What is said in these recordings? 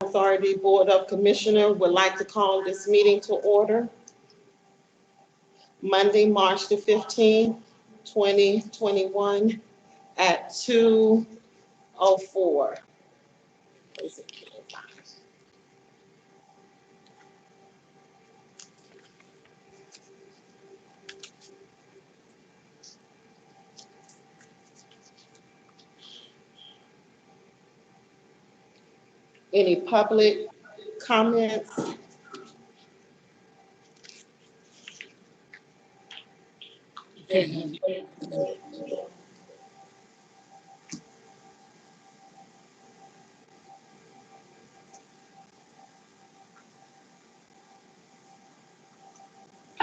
Authority Board of Commissioners would like to call this meeting to order. Monday, March the 15th, 2021 at 2:04. Any public comments? Can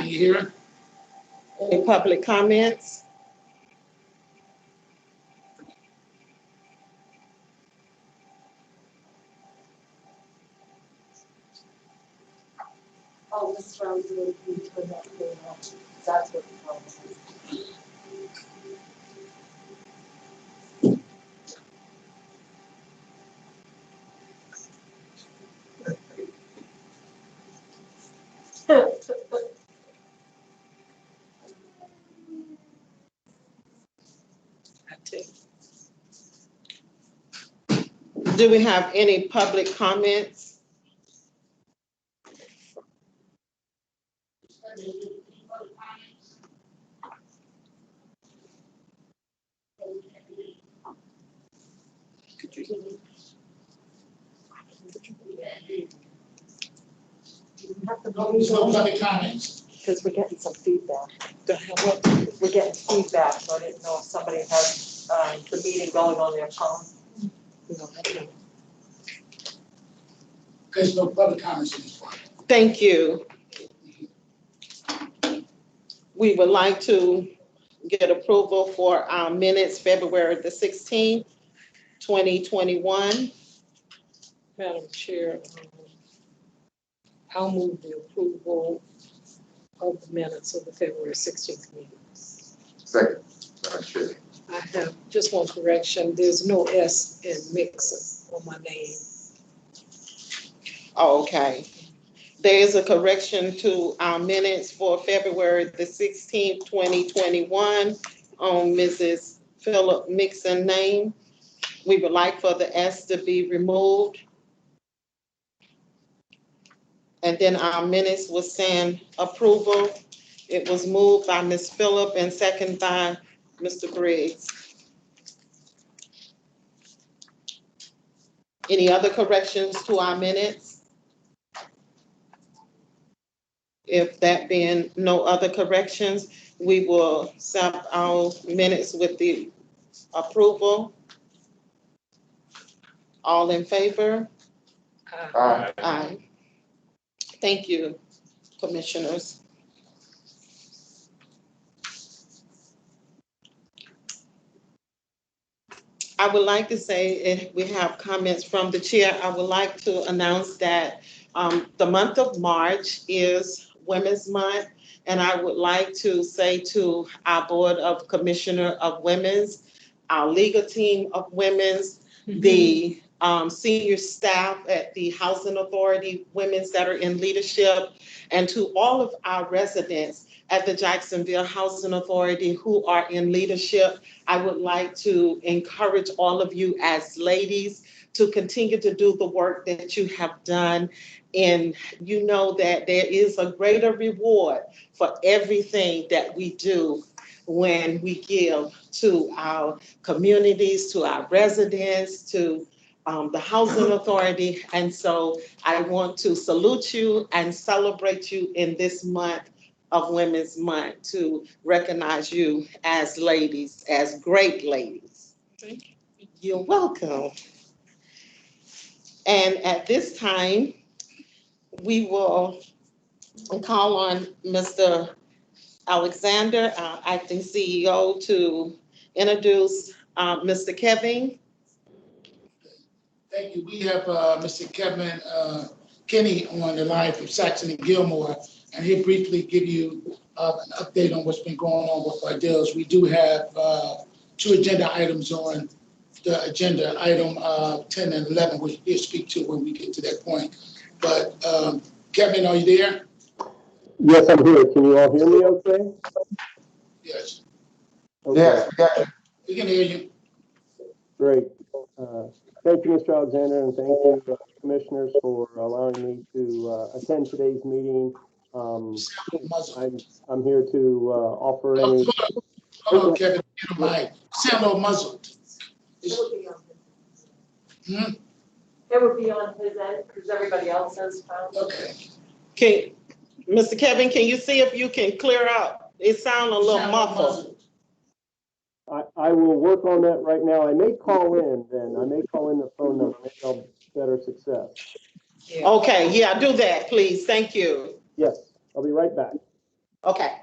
you hear it? Any public comments? Oh, Mr. Rose, you put that thing on. That's what the problem is. Do we have any public comments? There's no public comments. Because we're getting some feedback. We're getting feedback, so I didn't know if somebody has the meeting going on their phone. There's no public comments in this one. Thank you. We would like to get approval for our minutes, February the 16th, 2021. Madam Chair, I'll move the approval of the minutes of the February 16th meeting. Second, Madam Chair. I have just one correction. There's no S in Mixon on my name. Oh, okay. There is a correction to our minutes for February the 16th, 2021 on Mrs. Philip Mixon name. We would like for the S to be removed. And then our minutes will stand approval. It was moved by Ms. Phillip and second by Mr. Briggs. Any other corrections to our minutes? If that being no other corrections, we will accept our minutes with the approval. All in favor? Aye. Aye. Thank you, commissioners. I would like to say, if we have comments from the chair, I would like to announce that the month of March is Women's Month, and I would like to say to our Board of Commissioner of Women's, our legal team of women's, the senior staff at the Housing Authority, women's that are in leadership, and to all of our residents at the Jacksonville Housing Authority who are in leadership. I would like to encourage all of you as ladies to continue to do the work that you have done. And you know that there is a greater reward for everything that we do when we give to our communities, to our residents, to the Housing Authority. And so I want to salute you and celebrate you in this month of Women's Month, to recognize you as ladies, as great ladies. Thank you. You're welcome. And at this time, we will call on Mr. Alexander, our acting CEO, to introduce Mr. Kevin. Thank you. We have Mr. Kevin Kinney on the line from Saxon and Gilmore, and he'll briefly give you an update on what's been going on with our deals. We do have 2 agenda items on the agenda item 10 and 11, which we'll speak to when we get to that point. But Kevin, are you there? Yes, I'm here. Can you all hear me okay? Yes, Okay, Yes, we got you. we can hear you. great. Thank you, Mr. Alexander, and thank you, commissioners, for allowing me to attend today's meeting. Muzzle. I'm here to offer any. Hold on, Kevin, get a mic. Sound a little muzzled. It would be on his. Hmm? It would be on his end, because everybody else has found. Okay. Can, Mr. Kevin, can you see if you can clear out? It sounds a little Sound muffled. I will work on that right now. I may call in then. I may call in the phone number. Maybe I'll have better success. Yeah. Okay, yeah, do that, please. Thank you. Yes, I'll be right back. Okay.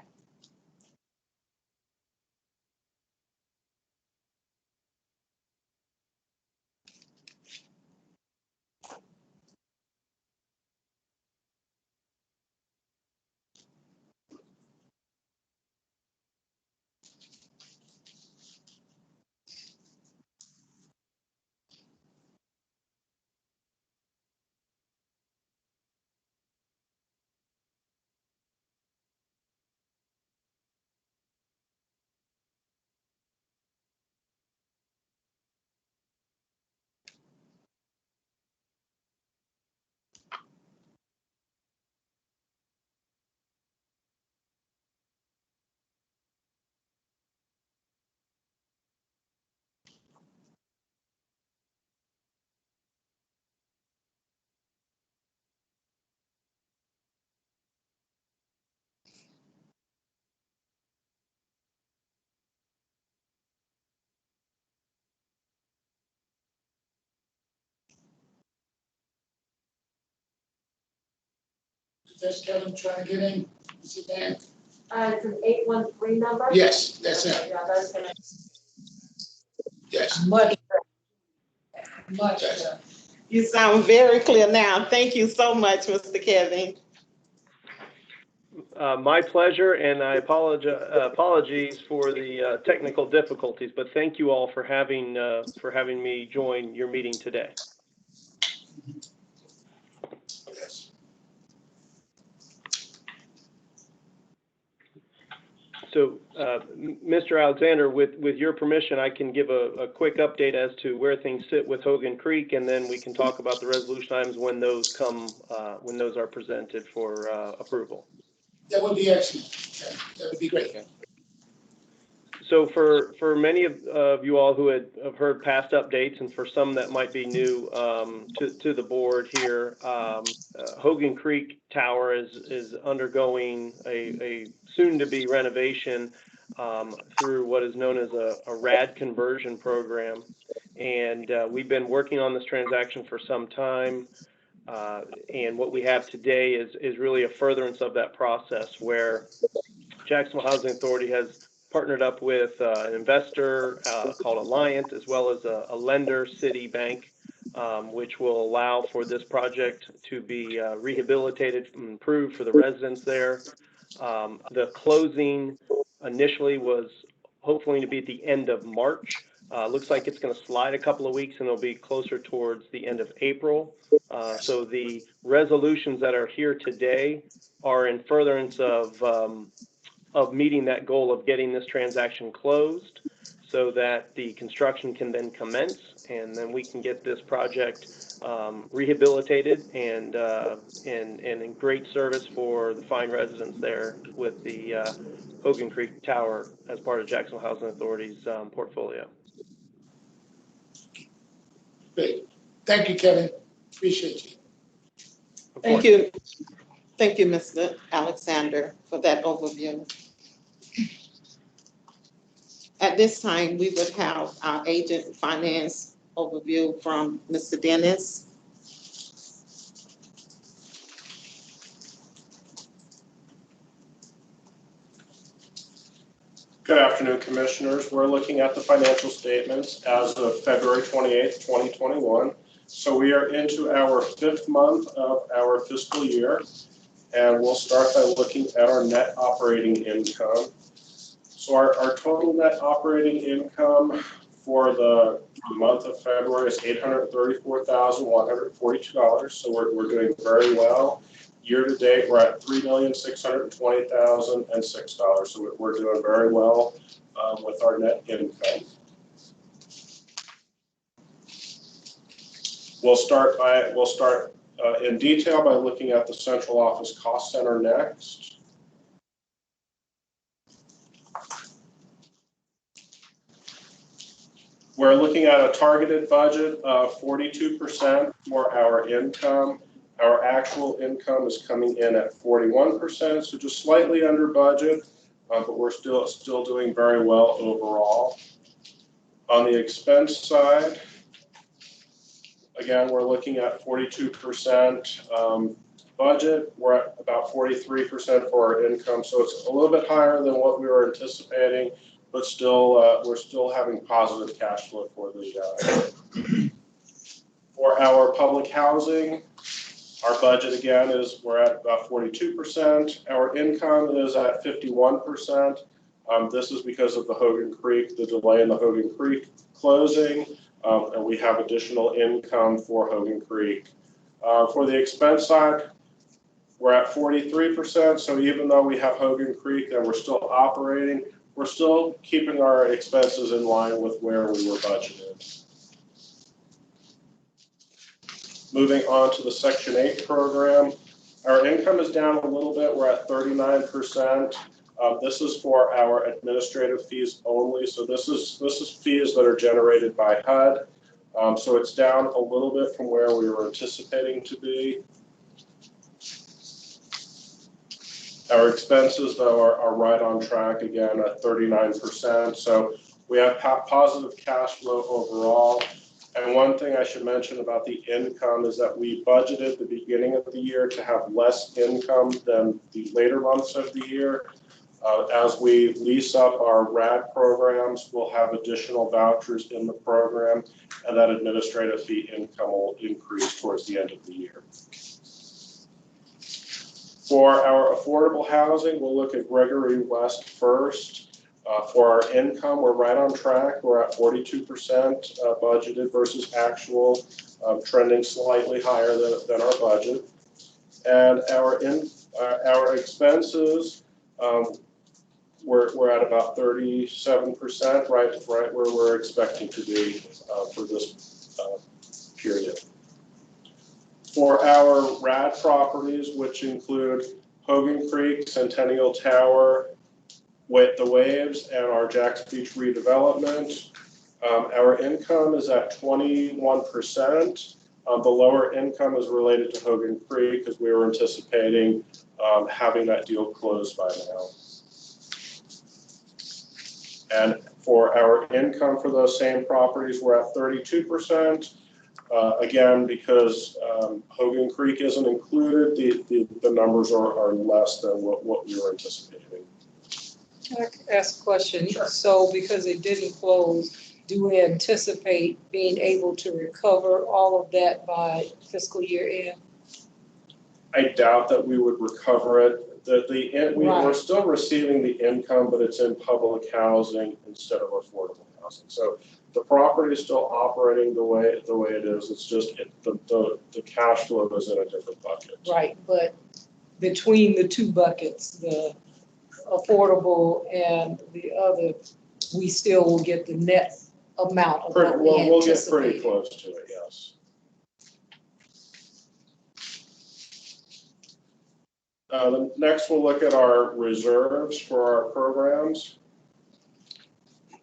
That's Kevin trying to get in. Is it man? It's an 813 number? Yes, that's Okay, it. yeah, that's gonna. Yes. Much better. Much Yes. better. You sound very clear now. Thank you so much, Mr. Kevin. My pleasure, and I apologies for the technical difficulties, but thank you all for having me join your meeting today. Yes. So, Mr. Alexander, with your permission, I can give a quick update as to where things sit with Hogan Creek, and then we can talk about the resolution items when those are presented for approval. That would be excellent. Okay. That would be great. Okay. So for many of you all who have heard past updates, and for some that might be new to the board here, Hogan Creek Tower is undergoing a soon-to-be renovation through what is known as a RAD conversion program. And we've been working on this transaction for some time. And what we have today is really a furtherance of that process, where Jacksonville Housing Authority has partnered up with an investor called Alliant, as well as a lender, Citibank, which will allow for this project to be rehabilitated and improved for the residents there. The closing initially was hopefully to be at the end of March. Looks like it's going to slide a couple of weeks, and it'll be closer towards the end of April. So the resolutions that are here today are in furtherance of meeting that goal of getting this transaction closed, so that the construction can then commence, and then we can get this project rehabilitated and in great service for the fine residents there with the Hogan Creek Tower as part of Jacksonville Housing Authority's portfolio. Great. Thank you, Kevin. Appreciate you. Thank you. Thank you, Mr. Alexander, for that overview. At this time, we would have our agent finance overview from Mr. Dennis. Good afternoon, Commissioners. We're looking at the financial statements as of February 28th, 2021. So we are into our 5th month of our fiscal year, and we'll start by looking at our net operating income. So our total net operating income for the month of February is $834,142. So we're doing very well. Year to date, we're at $3,620,006. So we're doing very well with our net income. We'll start in detail by looking at the central office cost center next. We're looking at a targeted budget of 42% for our income. Our actual income is coming in at 41%, so just slightly under budget, but we're still doing very well overall. On the expense side, again, we're looking at 42% budget. We're at about 43% for our income, so it's a little bit higher than what we were anticipating, but still, we're still having positive cash flow for the for our public housing. Our budget again is we're at about 42%. Our income is at 51%. This is because of the Hogan Creek, the delay in the Hogan Creek closing, and we have additional income for Hogan Creek. For the expense side, we're at 43%. So even though we have Hogan Creek and we're still operating, we're still keeping our expenses in line with where we were budgeted. Moving on to the Section 8 program, our income is down a little bit. We're at 39%. This is for our administrative fees only. So this is fees that are generated by HUD. So it's down a little bit from where we were anticipating to be. Our expenses, though, are right on track again at 39%. So we have positive cash flow overall. And one thing I should mention about the income is that we budgeted the beginning of the year to have less income than the later months of the year. As we lease up our RAD programs, we'll have additional vouchers in the program, and that administrative fee income will increase towards the end of the year. For our affordable housing, we'll look at Gregory West first. For our income, we're right on track. We're at 42% budgeted versus actual, trending slightly higher than our budget. And our expenses, we're at about 37%, right where we're expecting to be for this period. For our RAD properties, which include Hogan Creek, Centennial Tower, with the Waves, and our Jacks Beach redevelopment, our income is at 21%. The lower income is related to Hogan Creek because we were anticipating having that deal closed by now. And for our income for those same properties, we're at 32%. Again, because Hogan Creek isn't included, the numbers are less than what we were anticipating. Can I ask a question? Sure. So because it didn't close, do we anticipate being able to recover all of that by fiscal year end? I doubt that we would recover it. We're still receiving the income, but it's in public housing instead of affordable housing. So the property is still operating the way it is. It's just the cash flow is in a different bucket. Right, but between the two buckets, the affordable and the other, we still will get the net amount of what we We'll get pretty anticipated. close to it, yes. Next, we'll look at our reserves for our programs.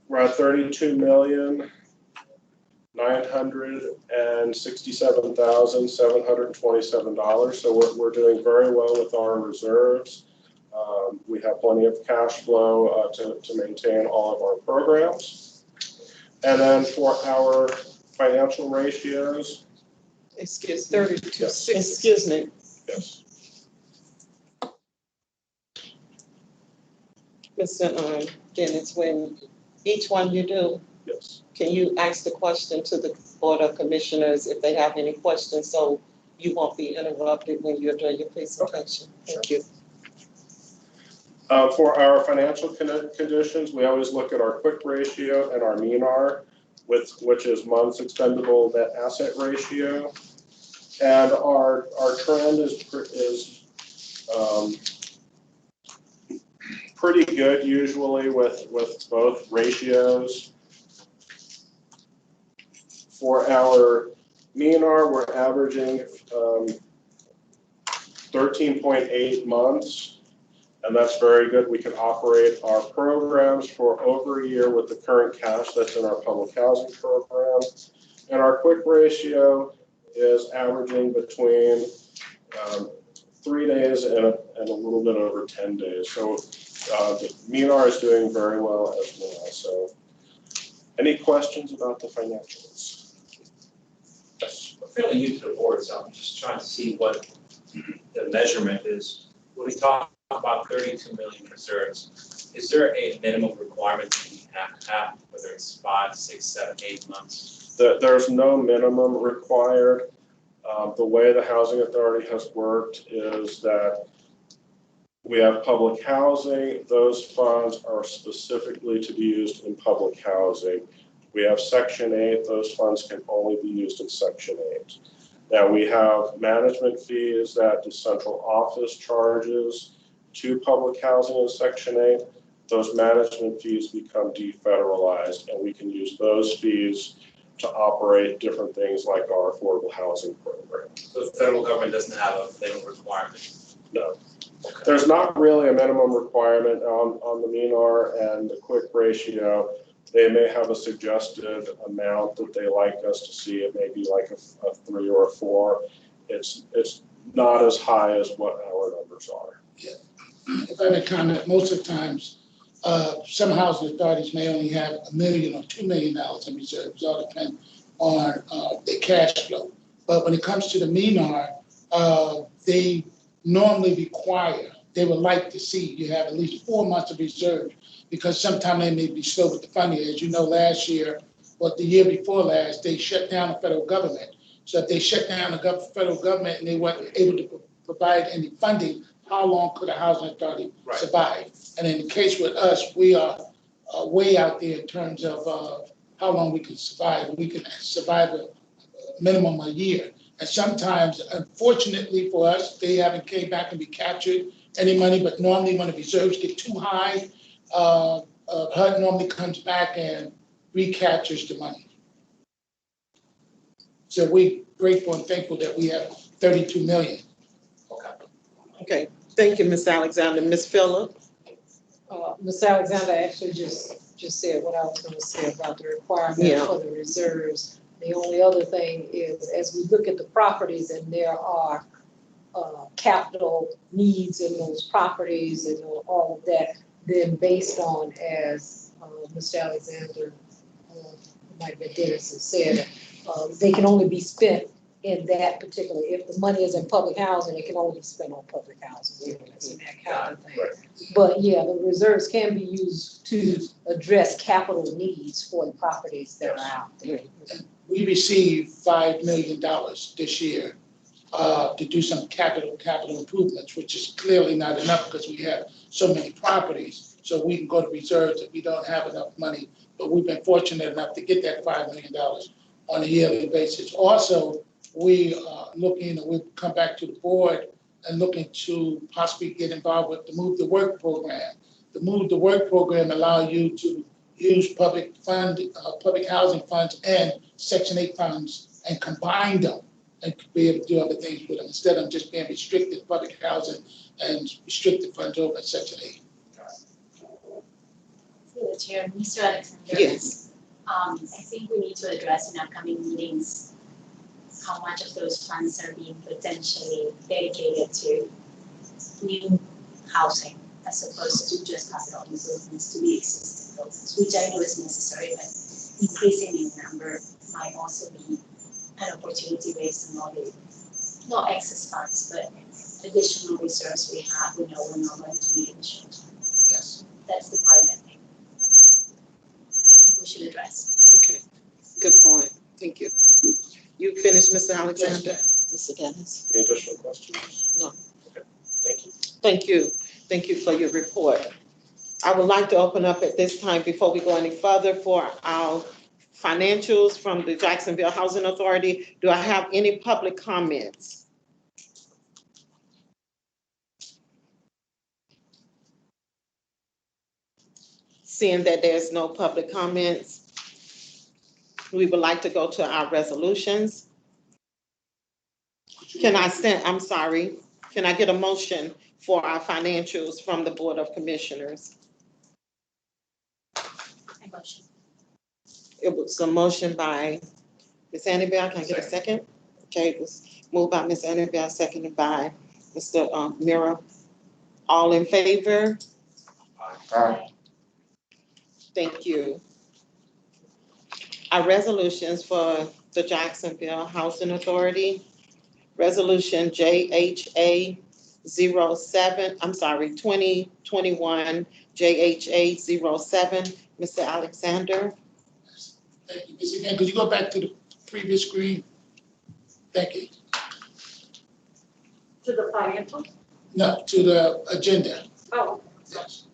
We're at $32,967,727. So we're doing very well with our reserves. We have plenty of cash flow to maintain all of our programs. And then for our financial ratios. Excuse me. 32.6. Excuse me. Yes. Mr. Dennis, when each one you do, Yes. can you ask the question to the Board of Commissioners if they have any questions, so you won't be interrupted when you're doing your presentation? Thank you. For our financial conditions, we always look at our quick ratio and our MENAR. which is months expendable net asset ratio. And our trend is pretty good usually with both ratios. For our MENR, we're averaging 13.8 months, and that's very good. We can operate our programs for over a year with the current cash that's in our public housing program. And our quick ratio is averaging between 3 days and a little bit over 10 days. So the MENR is doing very well as well. So any questions about the financials? Yes. I'm fairly new to the board, so I'm just trying to see what the measurement is. When we talk about 32 million reserves, is there a minimum requirement that you have to have, whether it's 5, 6, 7, 8 months? There's no minimum required. The way the housing authority has worked is that we have public housing. Those funds are specifically to be used in public housing. We have Section 8. Those funds can only be used in Section 8. Now we have management fees that the central office charges to public housing in Section 8. Those management fees become defederalized, and we can use those fees to operate different things like our affordable housing program. So the federal government doesn't have a minimum requirement? No. Okay. There's not really a minimum requirement on the MENR and the quick ratio. They may have a suggested amount that they like us to see. It may be like a 3 or a 4. It's not as high as what our numbers are. Yeah. If I may comment, most of the times, some housing authorities may only have $1 million or $2 million in reserves. It all depends on their cash flow. But when it comes to the MENR, they normally require, they would like to see you have at least 4 months of reserve, because sometimes they may be slow with the funding. As you know, last year, or the year before last, they shut down the federal government. So if they shut down the federal government and they weren't able to provide any funding, how long could a housing authority survive? And in the case with us, we are way out there in terms of how long we can survive. We can survive a minimum a year. And sometimes, unfortunately for us, they haven't came back and recaptured any money, but normally when the reserves get too high, HUD normally comes back and recaptures the money. So we're grateful and thankful that we have 32 million. Okay, thank you, Ms. Alexander. Ms. Phillip? Ms. Alexander actually just said what I was gonna say about the requirement Yeah. for the reserves. The only other thing is, as we look at the properties and there are capital needs in those properties and all of that, then based on, as Mr. Alexander, might be Dennis has said, they can only be spent in that particular, if the money is in public housing, it can only be spent on public housing, and that kind of thing. But yeah, the reserves can be used to address capital needs for the properties that are out there. We received $5 million this year to do some capital improvements, which is clearly not enough because we have so many properties. So we can go to reserves if we don't have enough money. But we've been fortunate enough to get that $5 million on a yearly basis. Also, we are looking, and we'll come back to the board and looking to possibly get involved with the Move to Work program. The Move to Work program allows you to use public housing funds and Section 8 funds and combine them and be able to do other things with them instead of just being restricted public housing and restricted funds over in Section 8. Through the chair, Mr. Alexander. Yes. I think we need to address in upcoming meetings how much of those funds are being potentially dedicated to new housing as opposed to just capital improvements to the existing buildings, which I know is necessary, but increasing in number might also be an opportunity based on all the, not excess funds, but additional reserves we have. We know we're not going to need additional funds. Yes. That's the part of that thing I think we should address. Okay, good point. Thank you. You finished, Mr. Alexander? Mr. Dennis? Any additional questions? No. Okay, thank you. Thank you. Thank you for your report. I would like to open up at this time, before we go any further, for our financials from the Jacksonville Housing Authority. Do I have any public comments? Seeing that there's no public comments, we would like to go to our resolutions. Can I get a motion for our financials from the Board of Commissioners? I motion. It was a motion by Ms. Annabelle. Can I get a second? Okay, it was moved by Ms. Annabelle, seconded by Mr. Mira. All in favor? Aye. Thank you. Our resolutions for the Jacksonville Housing Authority. Resolution JHA 2021 JHA 07. Mr. Alexander. Thank you. Ms. Again, could you go back to the previous screen? Thank you. To the financial? No, to the agenda. Oh, Yes.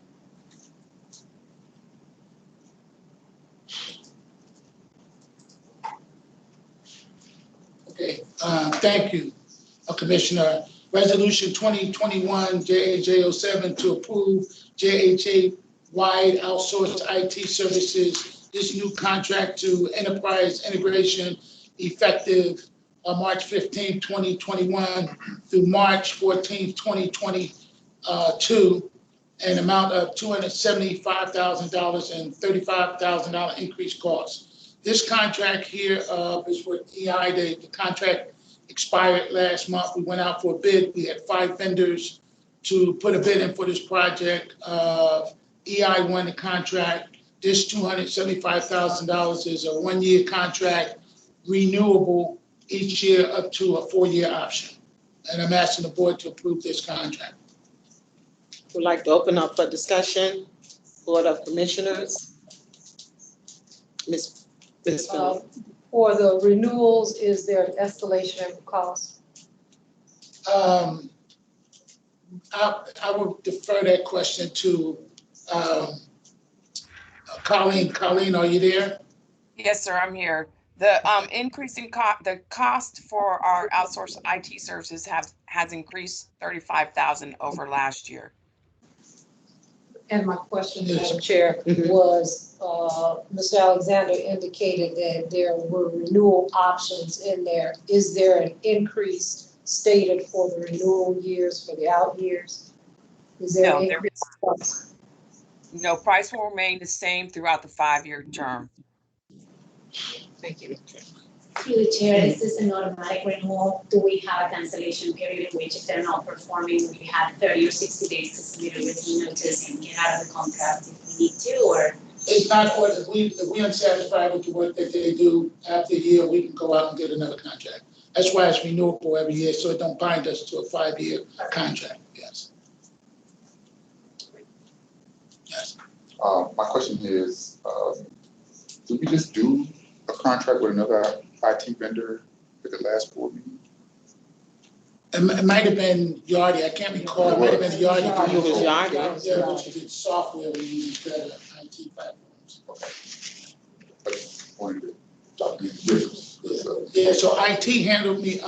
Okay, thank you, Commissioner. Resolution 2021 JHA 07 to approve JHA-wide outsourced IT services. This new contract to Enterprise Integration effective March 15, 2021 through March 14, 2022, an amount of $275,000 and $35,000 increased costs. This contract here is with EI. The contract expired last month. We went out for a bid. We had 5 vendors to put a bid in for this project. EI won the contract. This $275,000 is a 1-year contract, renewable each year up to a 4-year option. And I'm asking the board to approve this contract. Would like to open up for discussion. Board of Commissioners. Ms. Phillips. For the renewals, is there an escalation in cost? I will defer that question to Colleen. Colleen, are you there? Yes, sir, I'm here. The increasing the cost for our outsourced IT services has increased 35,000 over last year. And my question, Yes. Madam Chair, was, Mr. Alexander indicated that there were renewal options in there. Is there an increase stated for the renewal years, for the out years? Is there No, an there increase? No, price will remain the same throughout the 5-year term. Thank you. Through the chair, is this an automatic renewal? Do we have a cancellation period in which if they're not performing, we have 30 or 60 days to submit a review notice and get out of the contract if we need to, or? It's not, if we unsatisfied with the work that they do after a year, we can go out and get another contract. That's why it's renewable every year, so it don't bind us to a 5-year contract, yes. Yes. My question is, did we just do a contract with another IT vendor at the last board meeting? It might have been Yardi, I can't recall, it might have been Yardi. It was Yardi. Yeah, which is software we use instead of IT platforms. Okay. I just wanted to talk to you. Yeah, so IT handled me,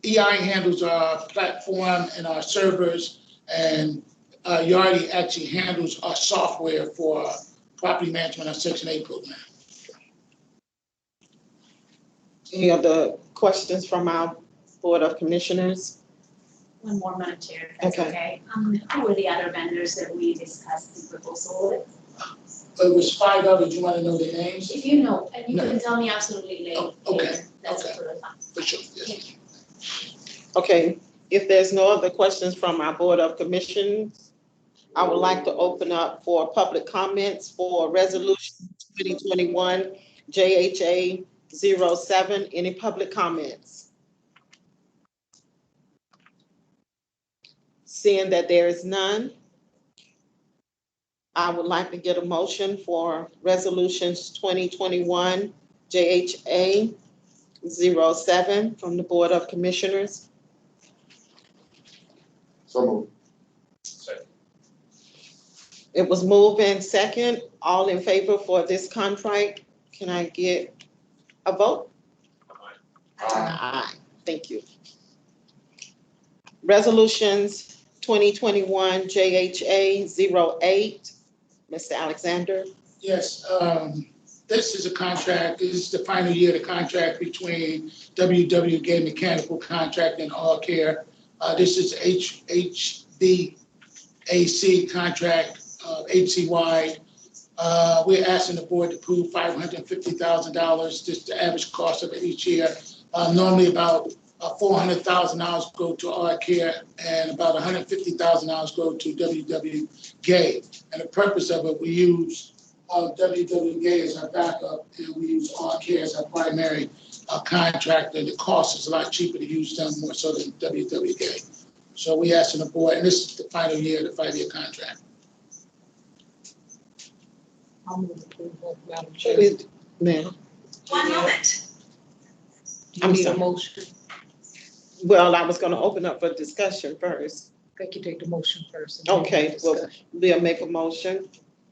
EI handles our platform and our servers, and Yardi actually handles our software for our property management, our Section 8 program. Any other questions from our Board of Commissioners? One more, Madam Chair, if that's Okay. okay. Who were the other vendors that we discussed the proposal with? It was 5 others, you want to know their names? If you know, and you No. can tell me absolutely later. Oh, okay, That's okay. absolutely fine. For sure, yes. Thank you. Okay, if there's no other questions from our Board of Commissions, I would like to open up for public comments for Resolution 2021 JHA 07. Any public comments? Seeing that there is none, I would like to get a motion for Resolutions 2021 JHA 07 from the Board of Commissioners. So moved. Second. It was moved in second. All in favor for this contract? Can I get a vote? Aye. Aye. Thank you. Resolutions 2021 JHA 08. Mr. Alexander. Yes, this is a contract, this is the final year of the contract between WWK Mechanical Contract and All Care. This is HVAC contract, HC-wide. We're asking the board to approve $550,000, just the average cost of it each year. Normally about $400,000 go to All Care and about $150,000 go to WWK. And the purpose of it, we use WWK as our backup, and we use All Care as our primary contractor. The cost is a lot cheaper to use them more so than WWK. So we asking the board, and this is the final year of the 5-year contract. I'll move approval, Madam Chair. Ma'am. One moment. Do you I'm need a sorry. motion? Well, I was going to open up for discussion first. I think you take the motion first. and then Okay, well, discussion. we'll make a motion.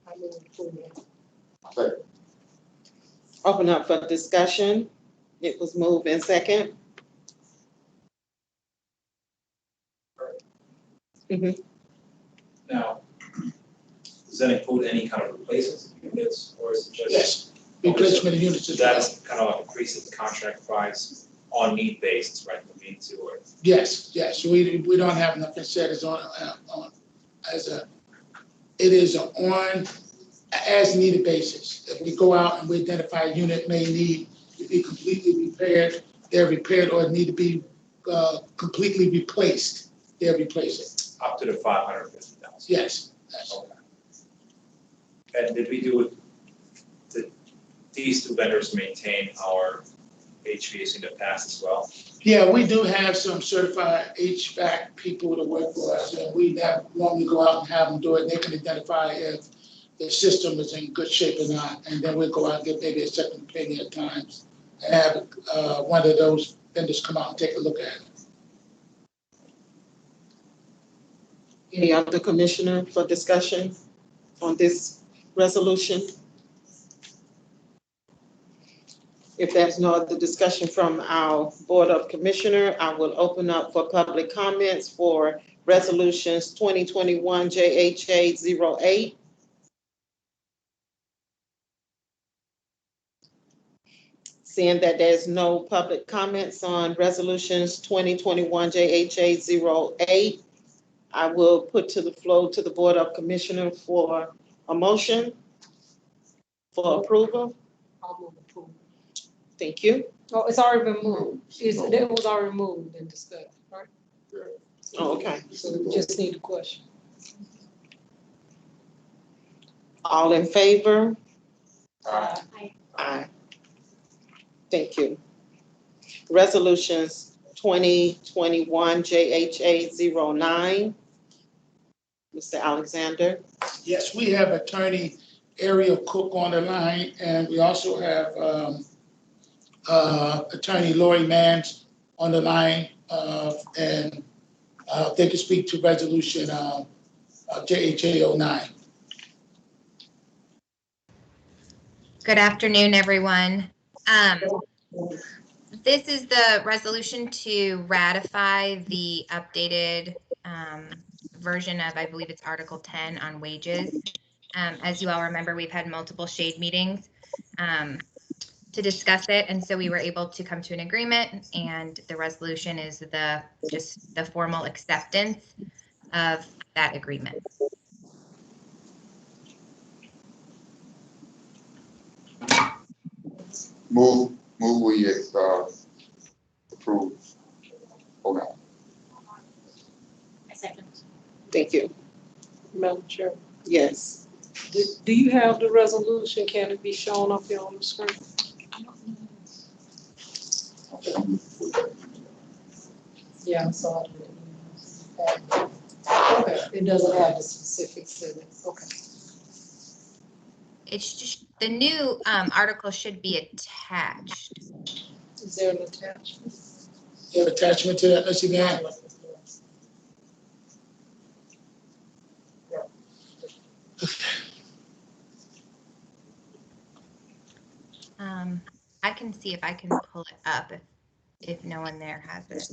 I move approval. Second. Open up for discussion. It was moved in second. Now, does that include any kind of replacements of units, or is it just? Yes, replacement of units So as well. that's kind of like increases the contract price on need basis, right, from need to, or? Yes, we don't have nothing set as on it is an on as needed basis. If we go out and we identify a unit may need to be completely repaired, they're repaired, or need to be completely replaced, they'll replace it. Up to the 550,000? Yes, that's Okay. And did we do it, did these two vendors maintain our HVAC in the past as well? Yeah, we do have some certified HVAC people to work for us, and we normally go out and have them do it. They can identify if the system is in good shape or not, and then we'll go out and get maybe a second opinion at times, and have one of those vendors come out and take a look at it. Any other commissioner for discussion on this resolution? If there's no other discussion from our Board of Commissioner, I will open up for public comments for resolutions 2021 JHA 08. Seeing that there's no public comments on resolutions 2021 JHA 08, I will put to the floor to the Board of Commissioner for a motion for approval. I'll move approval. Thank you. Oh, it's already been moved. It was already moved and discussed, right? Oh, okay. So we just need a question. All in favor? Aye. Aye. Thank you. Resolutions 2021 JHA 09. Mr. Alexander. Yes, we have attorney Ariel Cook on the line, and we also have attorney Lori Mans on the line, and they can speak to resolution JHA 09. Good afternoon, everyone. This is the resolution to ratify the updated version of, I believe it's Article 10 on wages. As you all remember, we've had multiple shade meetings to discuss it, and so we were able to come to an agreement, and the resolution is just the formal acceptance of that agreement. Move we approve. Oh, no. I second. Thank you. Madam Chair, Yes. do you have the resolution? Can it be shown up here on the screen? Yeah, I saw it. Okay, it doesn't have the specifics in it. Okay. It's just, the new article should be attached. Is there an attachment? You have attachment to that, Ms. Yvonne? see if I can pull it up if no one there has it.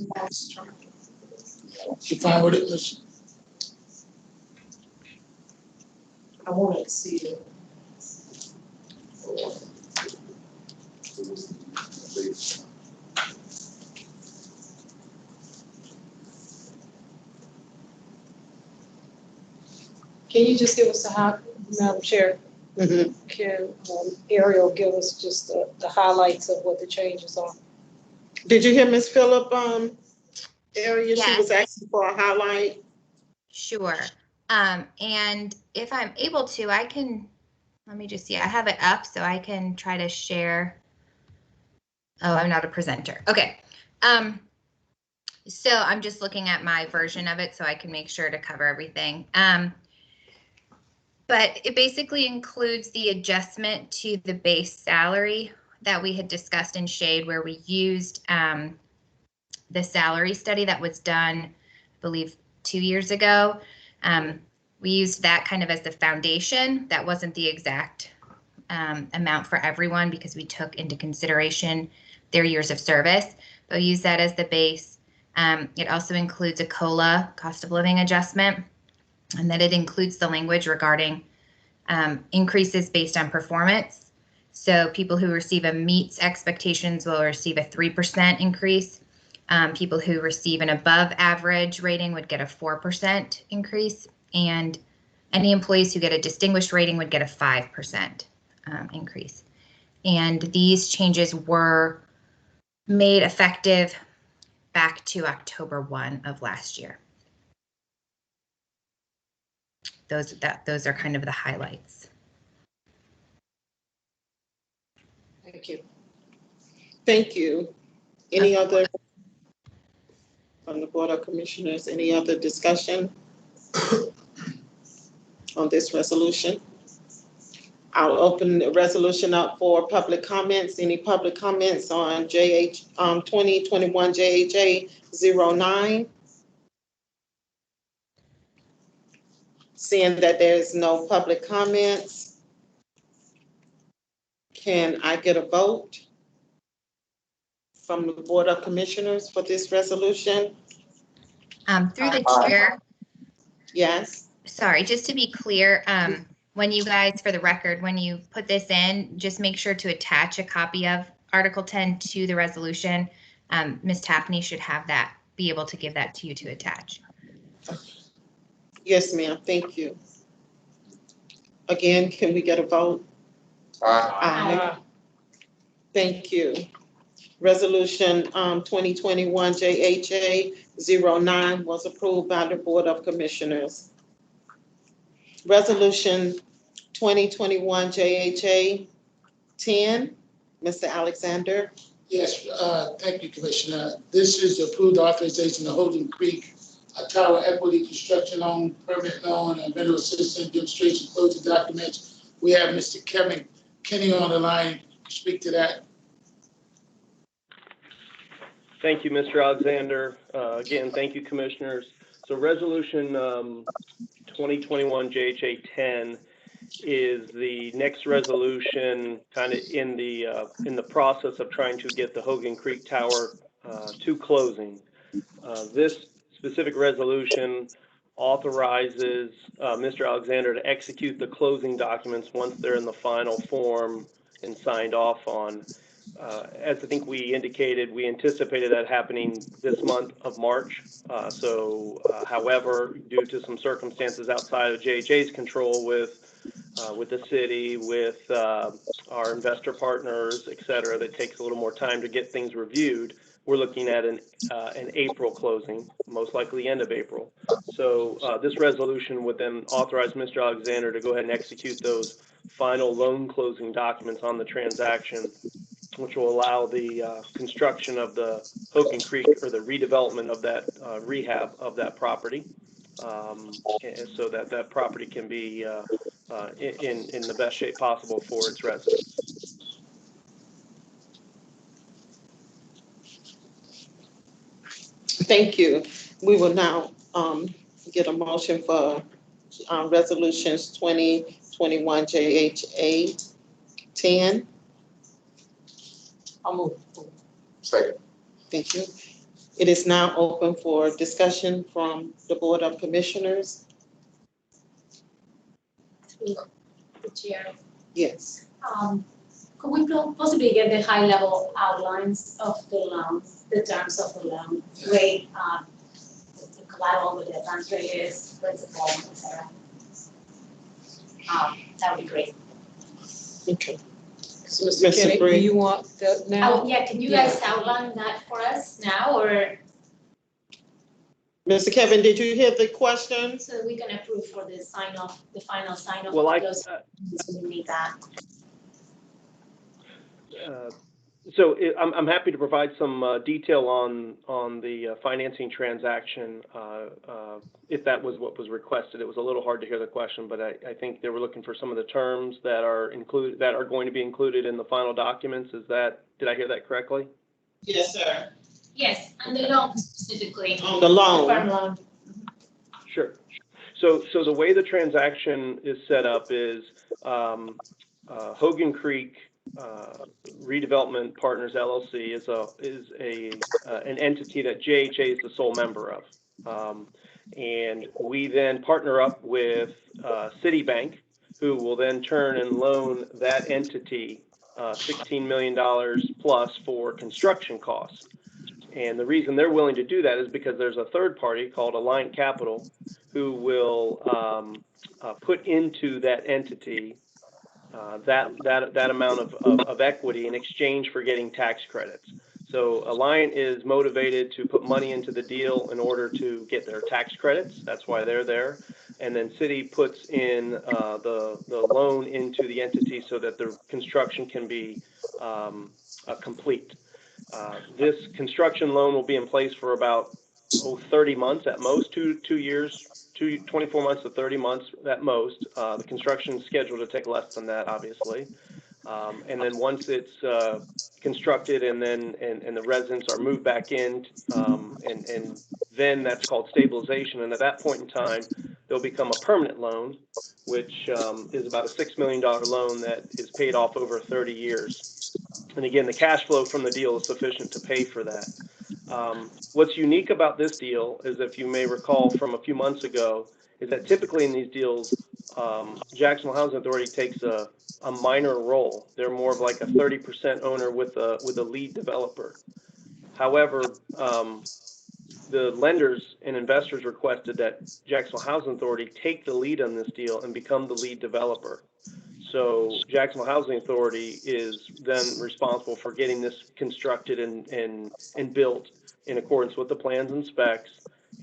You fine with it, Ms.? I won't exceed it. Can you just give us Madam Chair, can Ariel give us just the highlights of what the changes are? Did you hear Ms. Phillip, area? She Yes. was asking for a highlight. Sure. And if I'm able to, I can, let me just see, I have it up so I can try to share. Oh, I'm not a presenter. Okay. So I'm just looking at my version of it so I can make sure to cover everything. But it basically includes the adjustment to the base salary that we had discussed in Shade, where we used the salary study that was done, I believe, 2 years ago. We used that kind of as the foundation. That wasn't the exact amount for everyone because we took into consideration their years of service, but we used that as the base. It also includes a COLA, cost of living adjustment, and that it includes the language regarding increases based on performance. So people who receive a meets expectations will receive a 3% increase. People who receive an above average rating would get a 4% increase, and any employees who get a distinguished rating would get a 5% increase. And these changes were made effective back to October 1 of last year. Those are kind of the highlights. Thank you. Thank you. Any other from the Board of Commissioners, any other discussion on this resolution? I'll open the resolution up for public comments. Any public comments on 2021 JHA 09? Seeing that there's no public comments, can I get a vote from the Board of Commissioners for this resolution? Through the chair. Yes. Sorry, just to be clear, when you guys, for the record, when you put this in, just make sure to attach a copy of Article 10 to the resolution. Ms. Tapney should have that, be able to give that to you to attach. Yes, ma'am. Thank you. Again, can we get a vote? Aye. Thank you. Resolution 2021 JHA 09 was approved by the Board of Commissioners. Resolution 2021 JHA 10, Mr. Alexander. Yes, thank you, Commissioner. This is the approved authorization of Holden Creek Tower Equity Construction Loan, Permit Loan, and Mineral Assistance Demonstration Closing Documents. We have Mr. Kevin Kenny on the line to speak to that. Thank you, Mr. Alexander. Again, thank you, Commissioners. So Resolution 2021 JHA 10 is the next resolution kind of in the process of trying to get the Hogan Creek Tower to closing. This specific resolution authorizes Mr. Alexander to execute the closing documents once they're in the final form and signed off on. As I think we indicated, we anticipated that happening this month of March. However, due to some circumstances outside of JHA's control with the city, with our investor partners, et cetera, that takes a little more time to get things reviewed. We're looking at an April closing, most likely end of April. So this resolution would then authorize Mr. Alexander to go ahead and execute those final loan closing documents on the transaction, which will allow the construction of the Hogan Creek, or the redevelopment of that rehab of that property, so that that property can be in the best shape possible for its residents. Thank you. We will now get a motion for resolutions 2021 JHA 10. I'll move. Second. Thank you. It is now open for discussion from the Board of Commissioners. The chair. Yes. Could we possibly get the high level outlines of the loan, the terms of the loan, rate, the collateral, what the advance rate is, principal, et cetera? That would be great. Okay. So, Mr. Mr. Kenny, do Briggs. you want that now? Oh, yeah, can you guys outline that for us now, or Mr. Kevin, did you hear the questions? so we can approve for the sign off, the final sign off Well, of those, we need that. I'm happy to provide some detail on the financing transaction, if that was what was requested. It was a little hard to hear the question, but I think they were looking for some of the terms that are going to be included in the final documents. Did I hear that correctly? Yes, sir. Yes, and the loan specifically. On the loan. Firm loan. Sure. So the way the transaction is set up is Hogan Creek Redevelopment Partners LLC is an entity that JHA is the sole member of, and we then partner up with Citibank, who will then turn and loan that entity $16 million plus for construction costs. And the reason they're willing to do that is because there's a third party called Alliant Capital who will put into that entity that amount of equity in exchange for getting tax credits. So Alliant is motivated to put money into the deal in order to get their tax credits. That's why they're there. And then Citi puts in the loan into the entity so that the construction can be complete. This construction loan will be in place for about 30 months at most, 2 years, 24 months to 30 months at most. The construction is scheduled to take less than that, obviously. And then once it's constructed and the residents are moved back in, and then that's called stabilization. And at that point in time, they'll become a permanent loan, which is about a $6 million loan that is paid off over 30 years. And again, the cash flow from the deal is sufficient to pay for that. What's unique about this deal is, if you may recall from a few months ago, is that typically in these deals, Jacksonville Housing Authority takes a minor role. They're more of like a 30% owner with a lead developer. However, the lenders and investors requested that Jacksonville Housing Authority take the lead on this deal and become the lead developer. So Jacksonville Housing Authority is then responsible for getting this constructed and built in accordance with the plans and specs.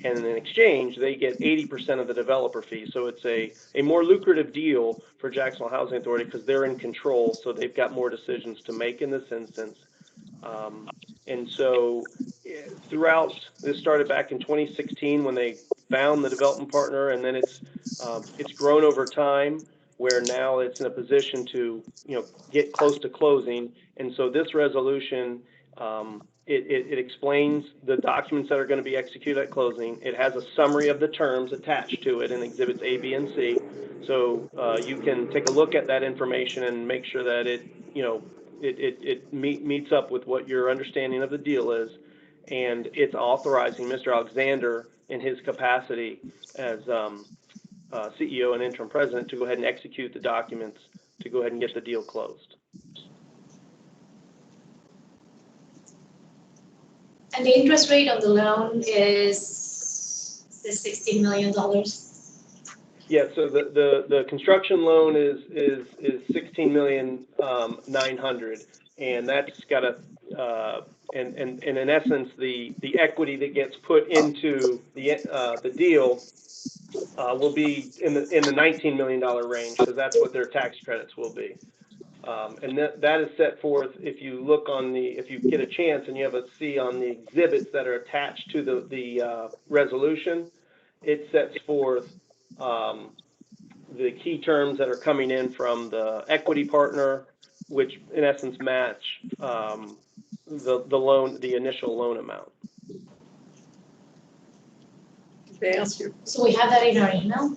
And in exchange, they get 80% of the developer fee. So it's a more lucrative deal for Jacksonville Housing Authority because they're in control. So they've got more decisions to make in this instance. And so throughout, this started back in 2016 when they found the development partner, and then it's grown over time, where now it's in a position to, get close to closing. And so this resolution, it explains the documents that are going to be executed at closing. It has a summary of the terms attached to it in exhibits A, B, and C. So you can take a look at that information and make sure that it meets up with what your understanding of the deal is. And it's authorizing Mr. Alexander in his capacity as CEO and interim president to go ahead and execute the documents to go ahead and get the deal closed. And the interest rate of the loan is the $16 million? Yeah, so the construction loan is $16,900,000, and that's got and in essence the equity that gets put into the deal will be in the $19 million range, because that's what their tax credits will be. And that is set forth, if you look if you get a chance and you have a see on the exhibits that are attached to the resolution, it sets forth the key terms that are coming in from the equity partner, which in essence match the initial loan amount. They ask you. So we have that in our email?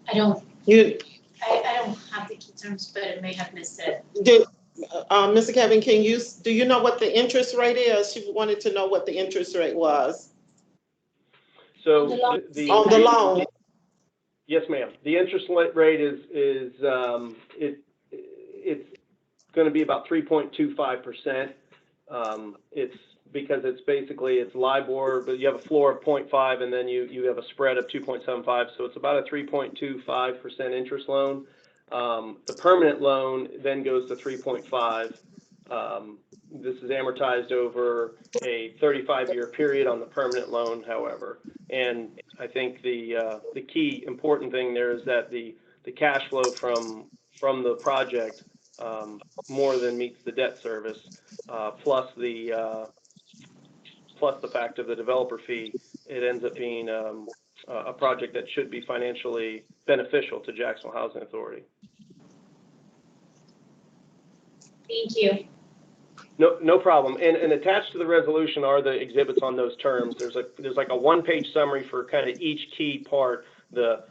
I don't have the key terms, but I may have missed it. Mr. Kevin, do you know what the interest rate is? She wanted to know what the interest rate was So on the loan. yes, ma'am. The interest rate is it's going to be about 3.25%. It's because it's basically it's LIBOR, but you have a floor of 0.5 and then you have a spread of 2.75. So it's about a 3.25% interest loan. The permanent loan then goes to 3.5. This is amortized over a 35-year period on the permanent loan, however. And I think the key important thing there is that the cash flow from the project more than meets the debt service, plus the fact of the developer fee. It ends up being a project that should be financially beneficial to Jacksonville Housing Authority. Thank you. No problem. And attached to the resolution are the exhibits on those terms. There's like a one-page summary for kind of each key part, the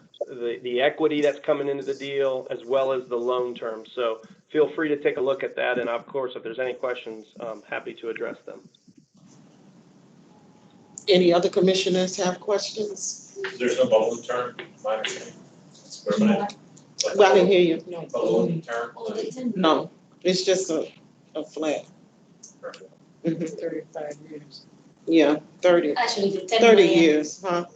equity that's coming into the deal, as well as the loan terms. So feel free to take a look at that. And of course, if there's any questions, I'm happy to address them. Any other commissioners have questions? There's no balloon term, my understanding. It's permanent. Well, I didn't hear you. No balloon term. No, it's just a flat. Perfect. Mhm. 35 years. Yeah, 30 Actually, the 10 30 million, years, huh?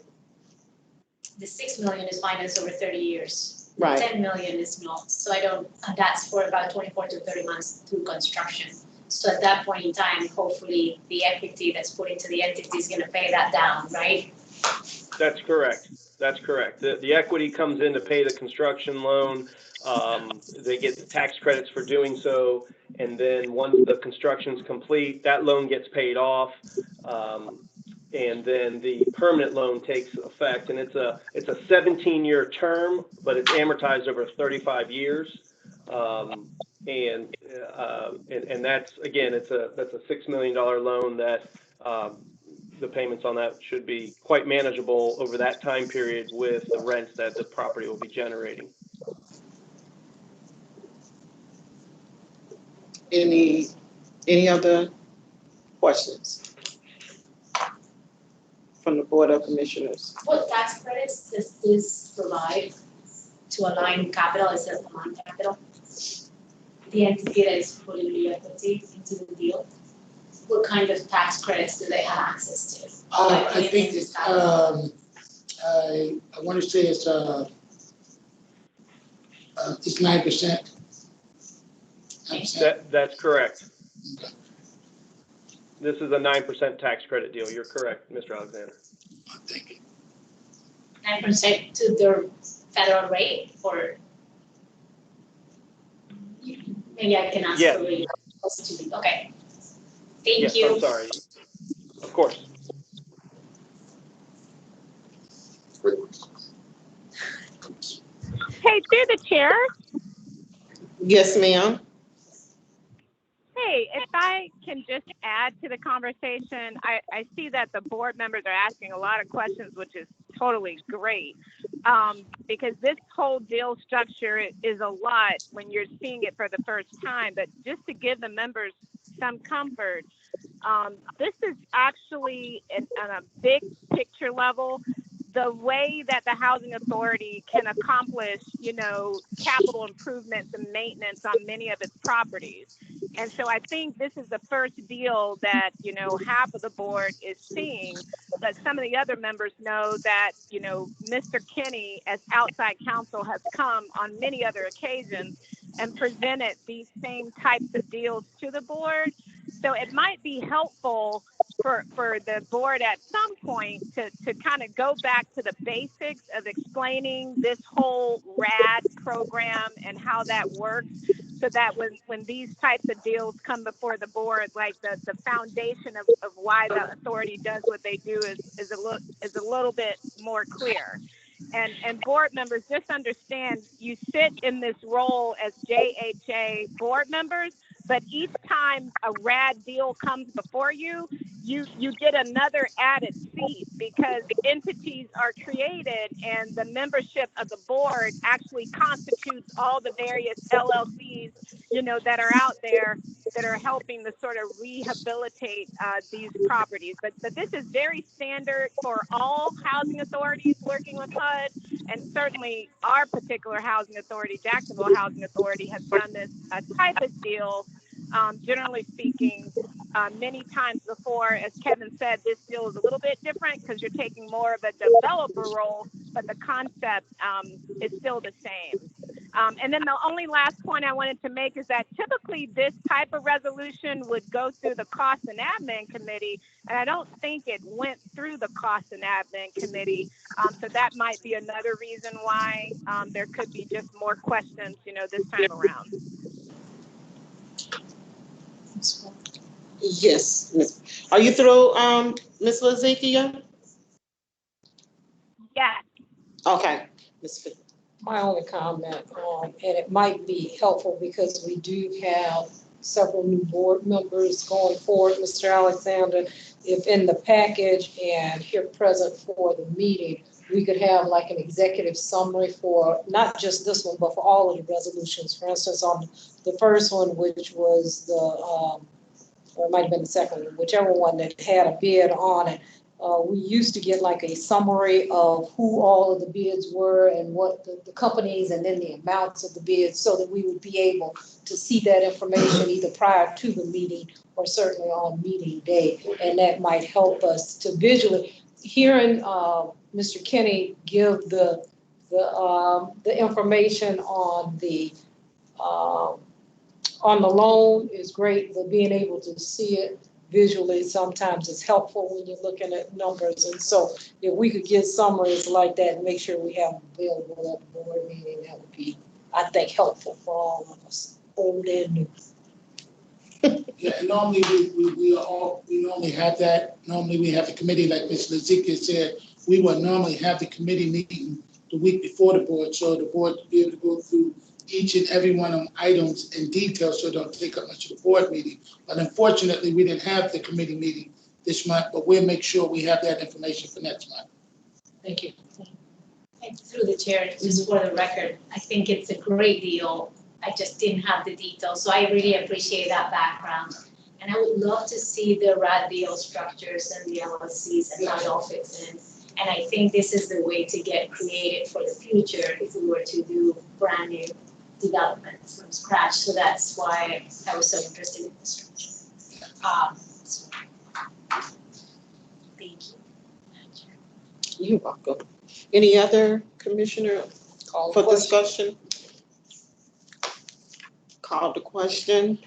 the 6 million is financed over 30 years. The Right. 10 million is not, so I don't, and that's for about 24 to 30 months through construction. So at that point in time, hopefully the equity that's put into the entity is gonna pay that down, right? That's correct. That's correct. The equity comes in to pay the construction loan. They get the tax credits for doing so. And then once the construction's complete, that loan gets paid off. And then the permanent loan takes effect. And it's a 17-year term, but it's amortized over 35 years. And that's, again, that's a $6 million loan that the payments on that should be quite manageable over that time period with the rents that the property will be generating. Any other questions from the Board of Commissioners? What tax credits does this provide to align capital, is it align capital? The entity that is putting the equity into the deal, what kind of tax credits do they have access to? I think it's, I want to say it's 9%. That's correct. Okay. This is a 9% tax credit deal. You're correct, Mr. Alexander. Thank you. 9% to the federal rate, or maybe I can ask Yes. for the okay. Thank Yes, you. I'm sorry. Of course. Hey, through the chair. Yes, ma'am. Hey, if I can just add to the conversation, I see that the board members are asking a lot of questions, which is totally great. Because this whole deal structure is a lot when you're seeing it for the first time, but just to give the members some comfort, this is actually on a big picture level, the way that the housing authority can accomplish, capital improvements and maintenance on many of its properties. And so I think this is the first deal that, half of the board is seeing, but some of the other members know that, Mr. Kinney, as outside counsel, has come on many other occasions and presented these same types of deals to the board. So it might be helpful for the board at some point to kind of go back to the basics of explaining this whole RAD program and how that works, so that when these types of deals come before the board, like the foundation of why the authority does what they do is a little bit more clear. And board members, just understand you sit in this role as JHA board members, but each time a RAD deal comes before you, you get another added seat because entities are created and the membership of the board actually constitutes all the various LLCs, that are out there that are helping to sort of rehabilitate these properties. But this is very standard for all housing authorities working with HUD, and certainly our particular housing authority, Jacksonville Housing Authority, has done this type of deal, generally speaking, many times before. As Kevin said, this deal is a little bit different because you're taking more of a developer role, but the concept is still the same. And then the only last point I wanted to make is that typically this type of resolution would go through the Cost and Admin Committee, and I don't think it went through the Cost and Admin Committee. So that might be another reason why there could be just more questions, this time around. Yes, Miss. Are you through, Ms. Lazikia? Yes. Okay, Ms. Fitz. My only comment, and it might be helpful because we do have several new board members going forward, Mr. Alexander. If in the package and here present for the meeting, we could have like an executive summary for not just this one, but for all of the resolutions. For instance, on the first one, which was the, or it might have been the second one, whichever one that had a bid on it. We used to get like a summary of who all of the bids were and what the companies and then the amounts of the bids, so that we would be able to see that information either prior to the meeting or certainly on meeting day. And that might help us to visually, hearing Mr. Kenny give the information on the loan is great, but being able to see it visually sometimes is helpful when you're looking at numbers. And so if we could get summaries like that and make sure we have them available at the board meeting, that would be, I think, helpful for all of us, old and new. Yeah, normally we normally have that. Normally we have the committee, like Ms. Lazikia said, we would normally have the committee meeting the week before the board, so the board to be able to go through each and every one of them items in detail, so it don't take up much of the board meeting. But unfortunately, we didn't have the committee meeting this month, but we'll make sure we have that information for next month. Thank you. And through the chair, just for the record, I think it's a great deal. I just didn't have the details, so I really appreciate that background. And I would love to see the RAD deal structures and the LLCs and how it all fits in. And I think this is the way to get creative for the future if we were to do brand new development from scratch. So that's why I was so interested in the structure. Thank you. You're welcome. Any other commissioner for discussion? Call the question.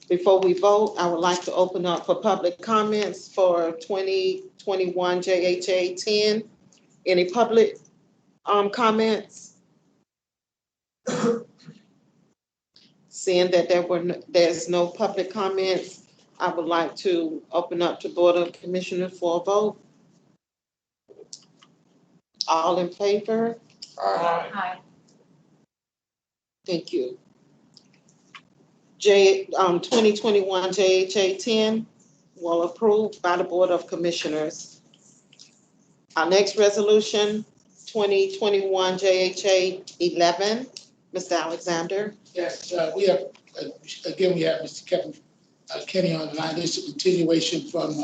Before we vote, I would like to open up for public comments for 2021 JHA 10. Any public comments? Seeing that there's no public comments, I would like to open up to Board of Commissioners for a vote. All in favor? Hi. Thank you. 2021 JHA 10 will approved by the Board of Commissioners. Our next resolution, 2021 JHA 11, Mr. Alexander. Yes, we have, again, we have Mr. Kevin Kenny on the line. This is a continuation from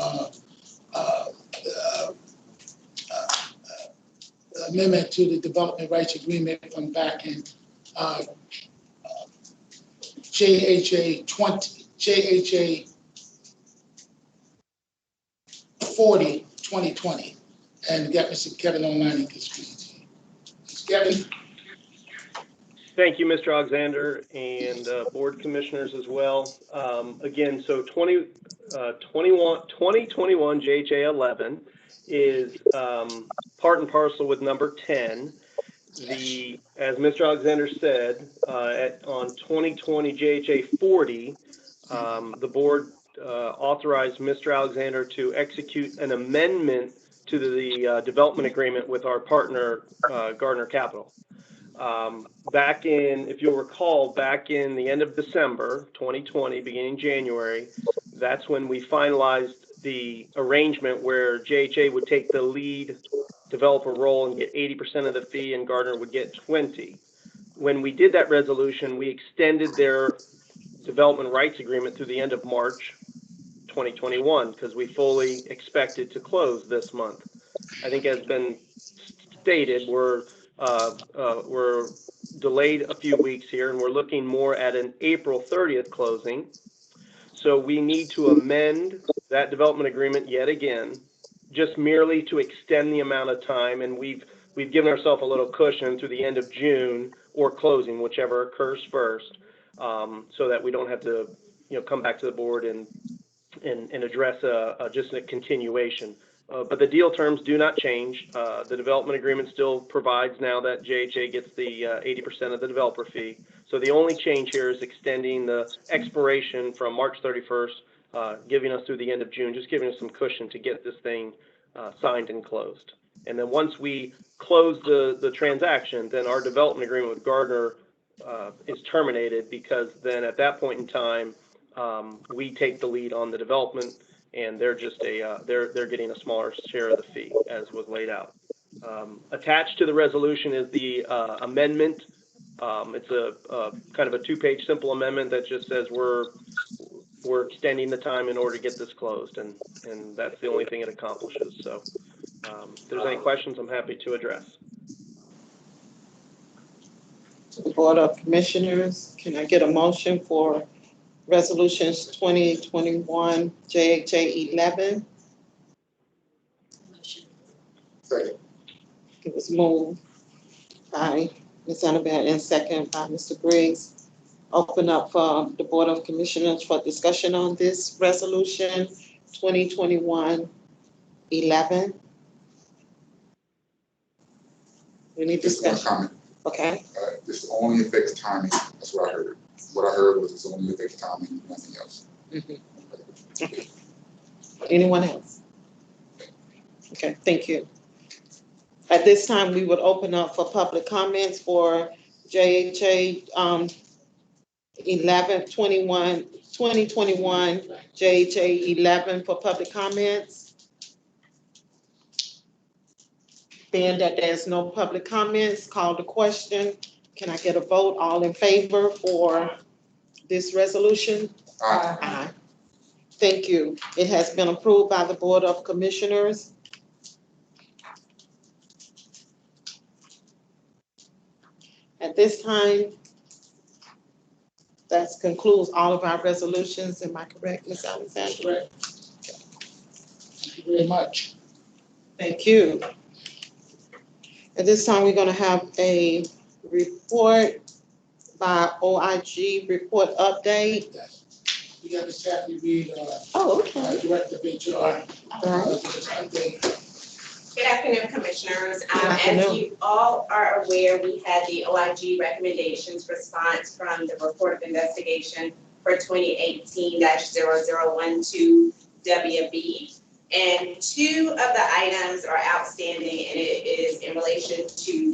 amendment to the development rights agreement from back in JHA 40, 2020. And got Mr. Kevin online. He can speak. Mr. Kevin. Thank you, Mr. Alexander, and board commissioners as well. Again, so 2021 JHA 11 is part and parcel with number 10. As Mr. Alexander said, on 2020 JHA 40, the board authorized Mr. Alexander to execute an amendment to the development agreement with our partner, Gardner Capital. Back in, if you'll recall, back in the end of December 2020, beginning January, That's when we finalized the arrangement where JHA would take the lead developer role and get 80% of the fee, and Gardner would get 20. When we did that resolution, we extended their development rights agreement through the end of March 2021 because we fully expected to close this month. I think as been stated, we're delayed a few weeks here, and we're looking more at an April 30th closing. So we need to amend that development agreement yet again, just merely to extend the amount of time, and we've given ourselves a little cushion through the end of June or closing, whichever occurs first, so that we don't have to, come back to the board and address just a continuation. But the deal terms do not change. The development agreement still provides now that JHA gets the 80% of the developer fee. So the only change here is extending the expiration from March 31st, giving us through the end of June, just giving us some cushion to get this thing signed and closed. And then once we close the transaction, then our development agreement with Gardner is terminated, because then at that point in time, we take the lead on the development, and they're just they're getting a smaller share of the fee as was laid out. Attached to the resolution is the amendment. It's a kind of a 2-page simple amendment that just says we're extending the time in order to get this closed, and that's the only thing it accomplishes. So if there's any questions, I'm happy to address. The Board of Commissioners, can I get a motion for Resolutions 2021 JHA 11? Second. It was moved by Ms. Annabelle and second by Mr. Briggs. Open up for the Board of Commissioners for discussion on this resolution 2021-11. We need Just one discussion. comment. Okay. This only affects timing. That's what I heard. What I heard was this only affects timing, nothing else. Okay. Anyone else? Okay, thank you. At this time, we would open up for public comments for JHA 2021 JHA 11 for public comments. Being that there's no public comments, call the question. Can I get a vote? All in favor for this resolution? Aye. Aye. Thank you. It has been approved by the Board of Commissioners. At this time, that concludes all of our resolutions. Am I correct, Ms. Alexander? Correct. Thank you very much. Thank you. At this time, we're going to have a report by OIG report update. Yes. We got Ms. Kathy Reed, Oh, okay. Director of HR. Good afternoon, Commissioners. Good afternoon. As you all are aware, we had the OIG recommendations response from the report of investigation for 2018-0012 WB. And 2 of the items are outstanding, and it is in relation to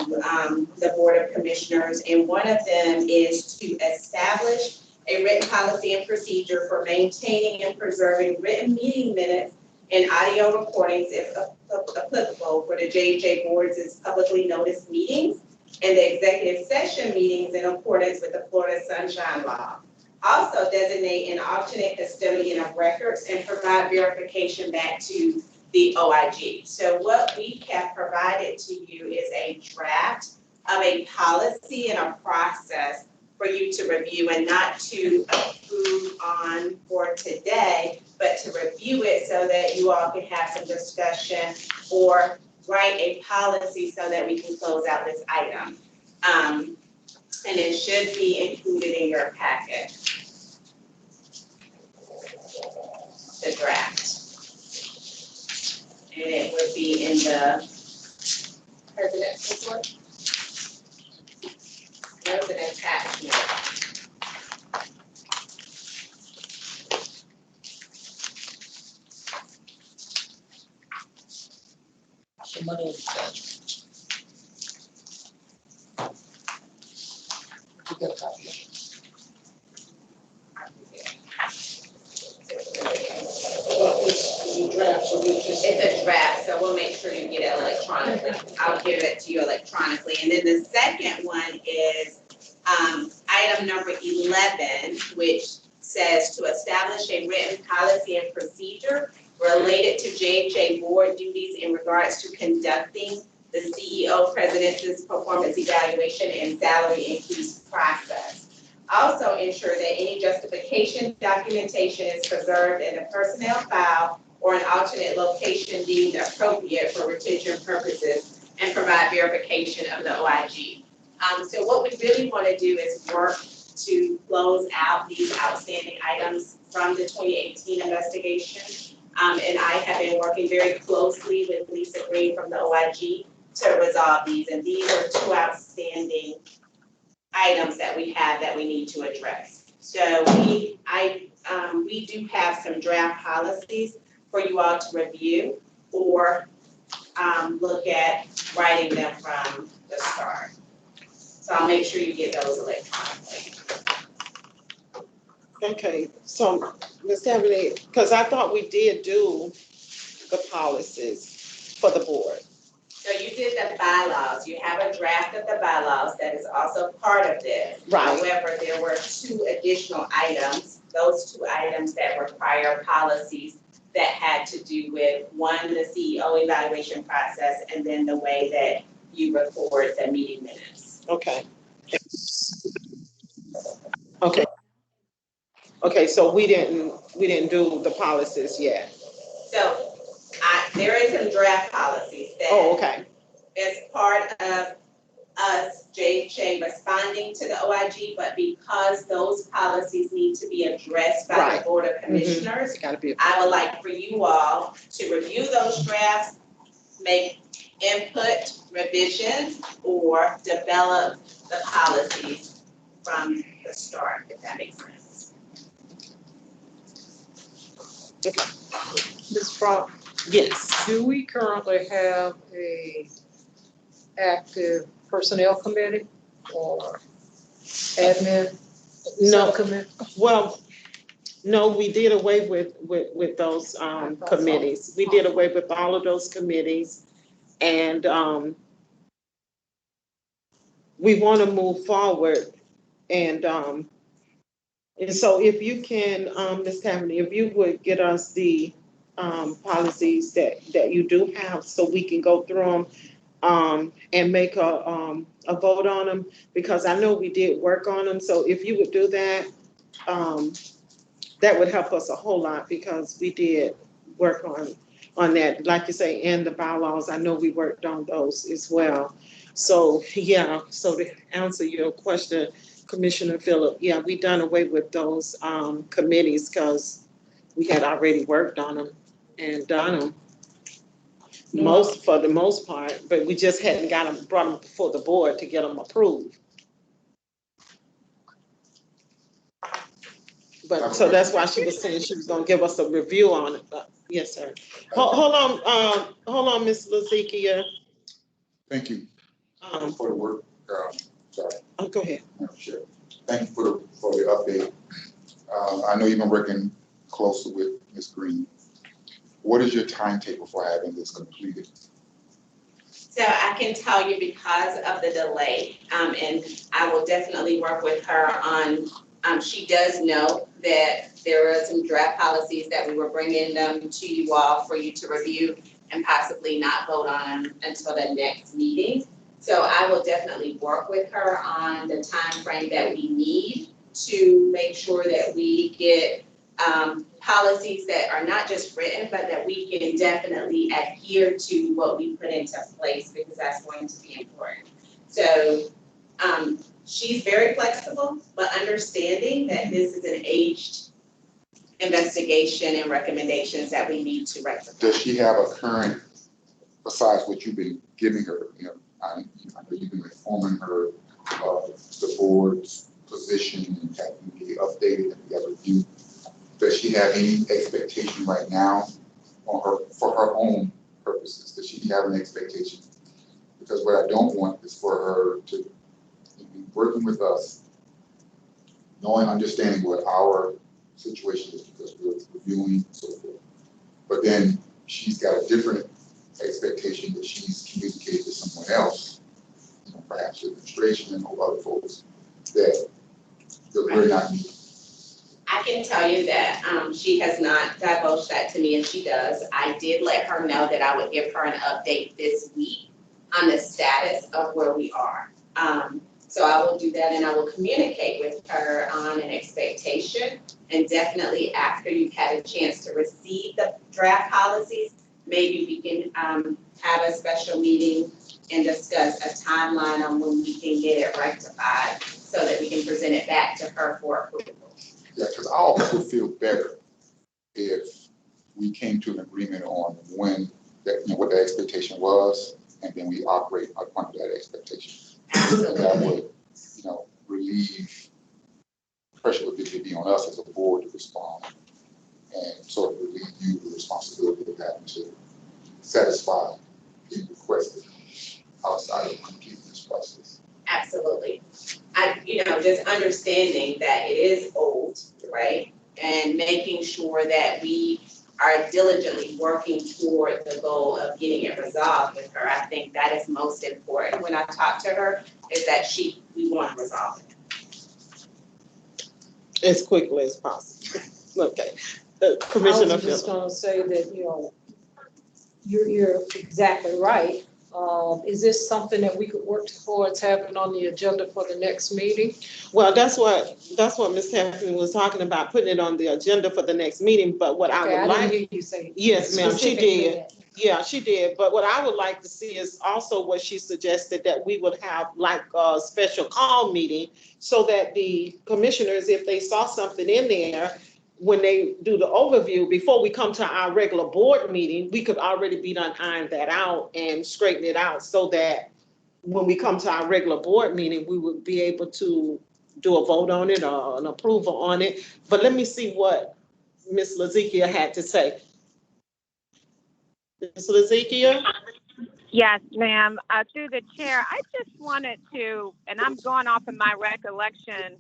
the Board of Commissioners. And one of them is to establish a written policy and procedure for maintaining and preserving written meeting minutes and audio recordings, if applicable, for the JHA boards' publicly noticed meetings and the executive session meetings in accordance with the Florida Sunshine Law. Also designate an alternate custodian of records and provide verification back to the OIG. So what we have provided to you is a draft of a policy and a process for you to review, and not to approve on for today, but to review it so that you all can have some discussion or write a policy so that we can close out this item. And it should be included in your packet, the draft. And it would be in the President's report. There's an attachment. Some other attachments. You got a copy of it? It's a draft, so we'll make sure you get it electronically. I'll give it to you electronically. And then the second one is item number 11, which says to establish a written policy and procedure related to JHA board duties in regards to conducting the CEO president's performance evaluation and salary increase process. Also ensure that any justification documentation is preserved in the personnel file or an alternate location deemed appropriate for retention purposes, and provide verification of the OIG. So what we really want to do is work to close out these outstanding items from the 2018 investigation. And I have been working very closely with Lisa Green from the OIG to resolve these. And these are two outstanding items that we have that we need to address. So we do have some draft policies for you all to review or look at writing them from the start. So I'll make sure you get those electronically. Okay, so Ms. Stephanie, because I thought we did do the policies for the board. So you did the bylaws. You have a draft of the bylaws that is also part of this. Right. However, there were two additional items, those two items that were prior policies that had to do with, one, the CEO evaluation process, and then the way that you record the meeting minutes. Okay. Okay. Okay, so we didn't do the policies yet. So there is some draft policies that. Oh, okay. As part of us, JHA, responding to the OIG, but because those policies need to be addressed by the Board of Commissioners, Gotta be. I would like for you all to review those drafts, make input, revisions, or develop the policies from the start, if that makes sense. Ms. Brock, Yes. do we currently have a active personnel committee or admin subcommittee? Well, no, we did away with those committees. We did away with all of those committees. And we want to move forward. And so if you can, Ms. Taverny, if you would get us the policies that you do have so we can go through them and make a vote on them, because I know we did work on them. So if you would do that, that would help us a whole lot, because we did work on that, like you say, and the bylaws. I know we worked on those as well. So yeah, so to answer your question, Commissioner Phillip, yeah, we done away with those committees because we had already worked on them and done them. For the most part, but we just hadn't brought them before the board to get them approved. But so that's why she was saying she was gonna give us a review on it. Yes, sir. Hold on, Ms. Lazikia. Thank you for the work. Sorry. Oh, go ahead. Sure. Thank you for the update. I know you've been working closely with Ms. Green. What is your timetable for having this completed? So I can tell you because of the delay, and I will definitely work with her on, she does know that there are some draft policies that we were bringing them to you all for you to review and possibly not vote on them until the next meeting. So I will definitely work with her on the time frame that we need to make sure that we get policies that are not just written, but that we can definitely adhere to what we put into place, because that's going to be important. So she's very flexible, but understanding that this is an aged investigation and recommendations that we need to rectify. Does she have a current, besides what you've been giving her, I know you've been informing her of the board's position and having me updated and we have reviewed. Does she have any expectation right now for her own purposes? Does she have an expectation? Because what I don't want is for her to be working with us, knowing, understanding what our situation is, because we're reviewing and so forth. But then she's got a different expectation that she's communicated to someone else, you know, perhaps the administration or other folks, that we're not meeting. I can tell you that she has not divulged that to me, and she does. I did let her know that I would give her an update this week on the status of where we are. So I will do that, and I will communicate with her on an expectation. And definitely after you've had a chance to receive the draft policies, maybe we can have a special meeting and discuss a timeline on when we can get it rectified so that we can present it back to her for approval. Yeah, because I also feel better if we came to an agreement on when that, you know, what the expectation was, and then we operate under that expectation. And that would, you know, relieve pressure would be on us as a board to respond, and sort of relieve you the responsibility of having to satisfy the requested outside of completing this process. Absolutely. Just understanding that it is old, right? And making sure that we are diligently working toward the goal of getting it resolved with her. I think that is most important when I talk to her, is that we want to resolve it. As quickly as possible. Okay. I Commissioner was just Phillips. gonna say that, you're exactly right. Is this something that we could work towards having on the agenda for the next meeting? Well, that's what Ms. Tiffany was talking about, putting it on the agenda for the next meeting, but what I Okay, would like. didn't hear you say. Yes, ma'am, she specifically did. that. Yeah, she did. But what I would like to see is also what she suggested, that we would have like a special call meeting so that the commissioners, if they saw something in there, when they do the overview, before we come to our regular board meeting, we could already be done iron that out and straighten it out so that when we come to our regular board meeting, we would be able to do a vote on it or an approval on it. But let me see what Ms. Lazikia had to say. Ms. Lazikia? Yes, ma'am. Through the chair, I just wanted to, and I'm going off of my recollection,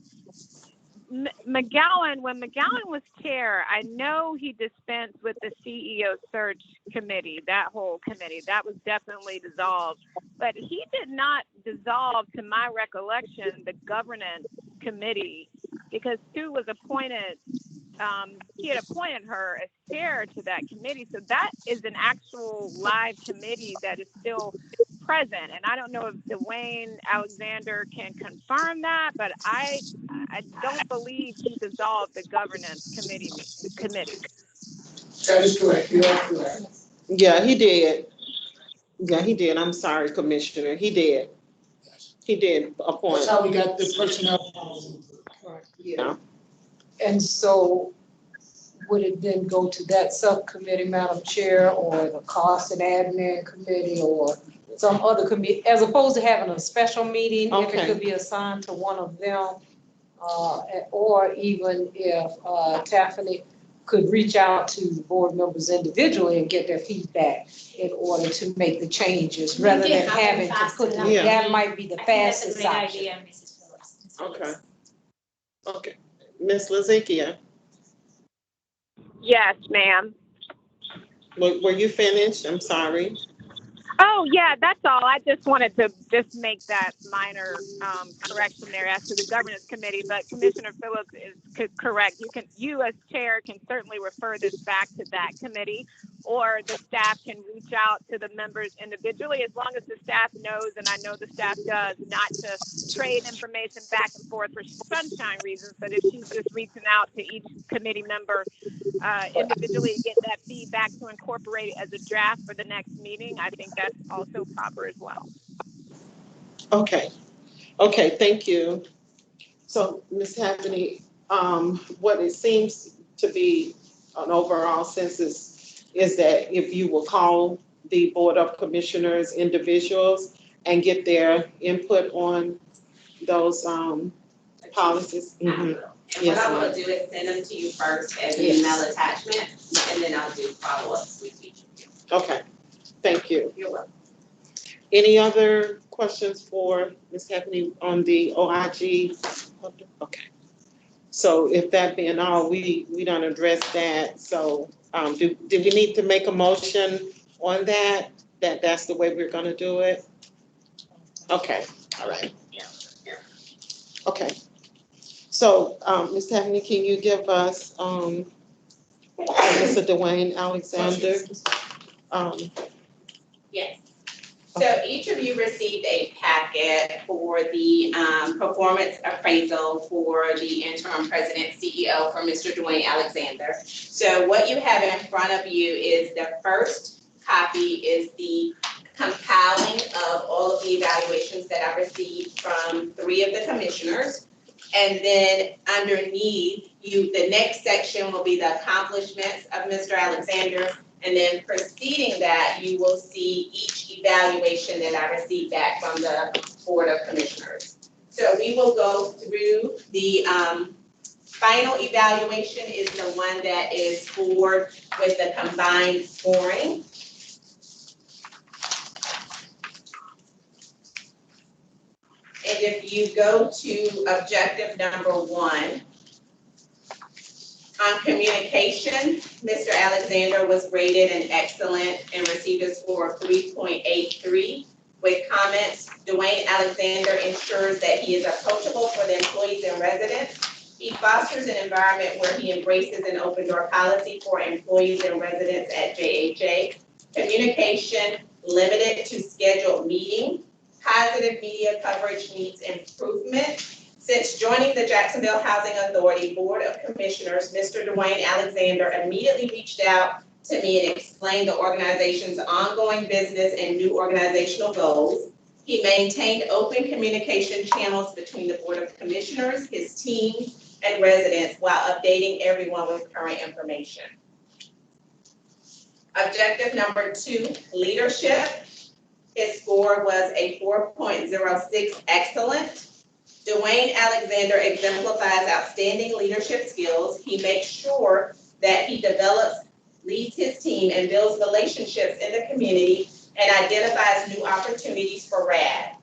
McGowan, when McGowan was chair, I know he dispensed with the CEO search committee, that whole committee. That was definitely dissolved. But he did not dissolve, to my recollection, the governance committee, because Sue was appointed, he had appointed her as chair to that committee. So that is an actual live committee that is still present. And I don't know if Dwayne Alexander can confirm that, but I don't believe he dissolved the governance committee. That is correct, you are correct. Yeah, he did. Yeah, he did. I'm sorry, Commissioner. He did. He did appoint. That's how we got the personnel policy. Right, Yeah. And so would it then go to that subcommittee, Madam Chair, or the cost and admin committee, or some other committee, as opposed to having a special meeting? If Okay. it could be assigned to one of them, or even if Tiffany could reach out to board members individually and get their feedback in order to make the changes, rather than having to put, Yeah. that might be the fastest That's a great option. idea, Mrs. Phillips. Okay. Okay. Ms. Lazikia, Yes, ma'am. were you finished? I'm sorry. Oh, yeah, that's all. I just wanted to just make that minor correction there as to the governance committee, but Commissioner Phillips is correct. You as chair can certainly refer this back to that committee, or the staff can reach out to the members individually, as long as the staff knows, and I know the staff does, not to trade information back and forth for sunshine reasons, but if she's just reaching out to each committee member individually to get that feedback to incorporate it as a draft for the next meeting, I think that's also proper as well. Okay. Okay, thank you. So, Ms. Tiffany, what it seems to be an overall census is that if you will call the Board of Commissioners individuals and get their input on those policies. I will. And Yes, what I ma'am. will do is send them to you first as an Yes. email attachment, and then I'll do follow-ups with each of you. Okay, thank you. You're welcome. Any other questions for Ms. Tiffany on the OIG? Okay. So if that being all, we don't address that, so Do we need to make a motion on that? That's the way we're gonna do it? Okay, all right. Okay. So, Ms. Tiffany, can you give us, Mr. Dwayne Alexander? Yes. So each of you received a packet for the performance appraisal for the interim president CEO for Mr. Dwayne Alexander. So what you have in front of you is the first copy is the compiling of all of the evaluations that I received from 3 of the commissioners. And then underneath the next section will be the accomplishments of Mr. Alexander. And then preceding that, you will see each evaluation that I received back from the Board of Commissioners. So we will go through the final evaluation is the one that is scored with the combined scoring. And if you go to objective number 1, on communication, Mr. Alexander was rated an excellent and received a score of 3.83. With comments, Dwayne Alexander ensures that he is approachable for the employees and residents. He fosters an environment where he embraces an open door policy for employees and residents at JHA. Communication limited to scheduled meeting. Positive media coverage needs improvement. Since joining the Jacksonville Housing Authority Board of Commissioners, Mr. Dwayne Alexander immediately reached out to me and explained the organization's ongoing business and new organizational goals. He maintained open communication channels between the Board of Commissioners, his team, and residents while updating everyone with current information. Objective number 2, leadership. His score was a 4.06 excellent. Dwayne Alexander exemplifies outstanding leadership skills. He makes sure that he develops, leads his team, and builds relationships in the community and identifies new opportunities for RAD.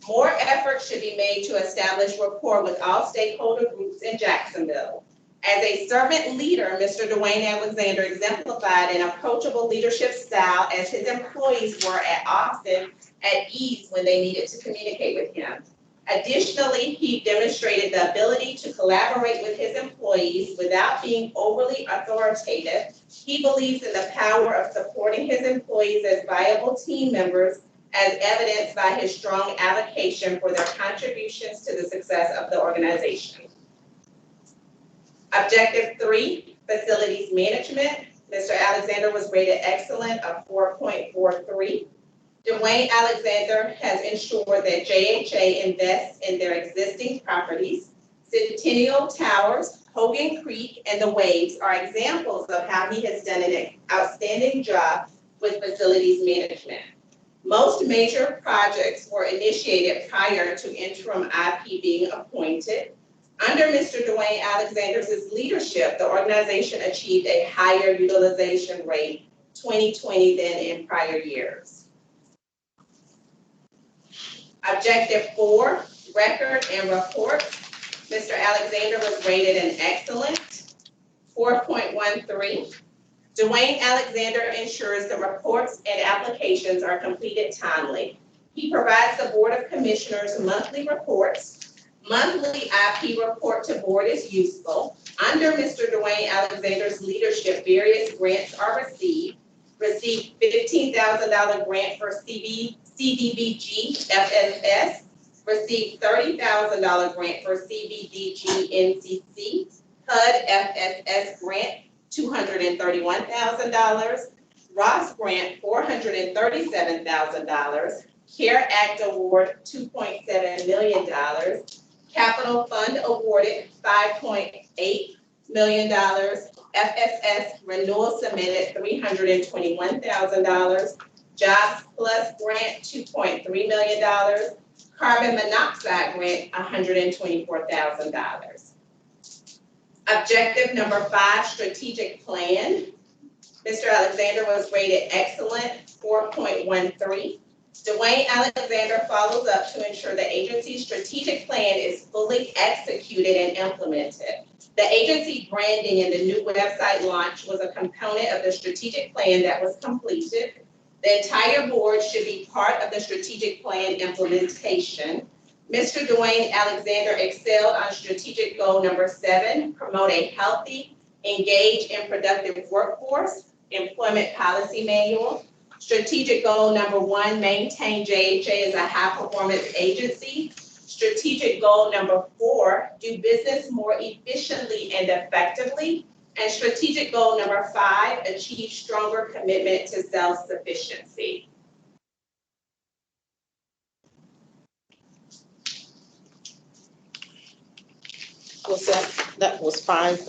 More effort should be made to establish rapport with all stakeholder groups in Jacksonville. As a servant leader, Mr. Dwayne Alexander exemplified an approachable leadership style as his employees were often at ease when they needed to communicate with him. Additionally, he demonstrated the ability to collaborate with his employees without being overly authoritative. He believes in the power of supporting his employees as viable team members, as evidenced by his strong advocacy for their contributions to the success of the organization. Objective 3, facilities management. Mr. Alexander was rated excellent of 4.43. Dwayne Alexander has ensured that JHA invests in their existing properties. Centennial Towers, Hogan Creek, and the Waves are examples of how he has done an outstanding job with facilities management. Most major projects were initiated prior to interim IP being appointed. Under Mr. Dwayne Alexander's leadership, the organization achieved a higher utilization rate 2020 than in prior years. Objective 4, record and report. Mr. Alexander was rated an excellent, 4.13. Dwayne Alexander ensures the reports and applications are completed timely. He provides the Board of Commissioners monthly reports. Monthly IP report to board is useful. Under Mr. Dwayne Alexander's leadership, various grants are received $15,000 grant for CDBG FSS, received $30,000 grant for CBDG NCC, HUD FSS grant $231,000, Ross grant $437,000, CARE Act award $2.7 million, Capital Fund awarded $5.8 million, FSS renewal submitted $321,000, Jobs Plus grant $2.3 million, carbon monoxide grant $124,000. Objective number 5, strategic plan. Mr. Alexander was rated excellent, 4.13. Dwayne Alexander follows up to ensure the agency's strategic plan is fully executed and implemented. The agency branding and the new website launch was a component of the strategic plan that was completed. The entire board should be part of the strategic plan implementation. Mr. Dwayne Alexander excelled on strategic goal number 7, promote a healthy, engaged, and productive workforce, employment policy manual. Strategic goal number 1, maintain JHA as a high-performance agency. Strategic goal number 4, do business more efficiently and effectively. And strategic goal number 5, achieve stronger commitment to self-sufficiency. Was that was 5,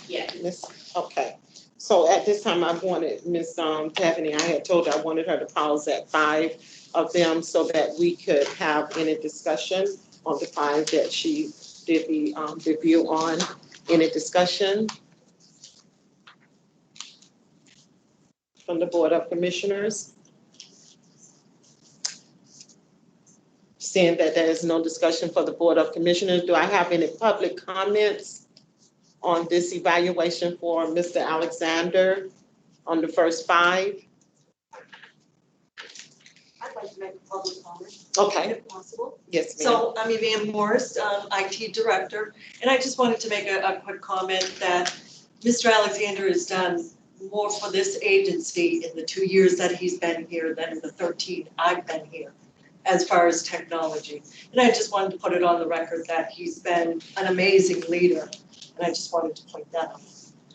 Yeah. Miss, okay. So at this time, I wanted Miss Taffany, I had told her I wanted her to pause at 5 of them so that we could have any discussion on the 5 that she did the review on. Any discussion from the Board of Commissioners? Seeing that there is no discussion for the Board of Commissioners, do I have any public comments on this evaluation for Mr. Alexander on the first 5? I'd like to make a public comment, Okay, if possible. yes, ma'am. So I'm Evan Morris, IT Director, and I just wanted to make a quick comment that Mr. Alexander has done more for this agency in the 2 years that he's been here than in the 13 I've been here, as far as technology. And I just wanted to put it on the record that he's been an amazing leader, and I just wanted to point that out.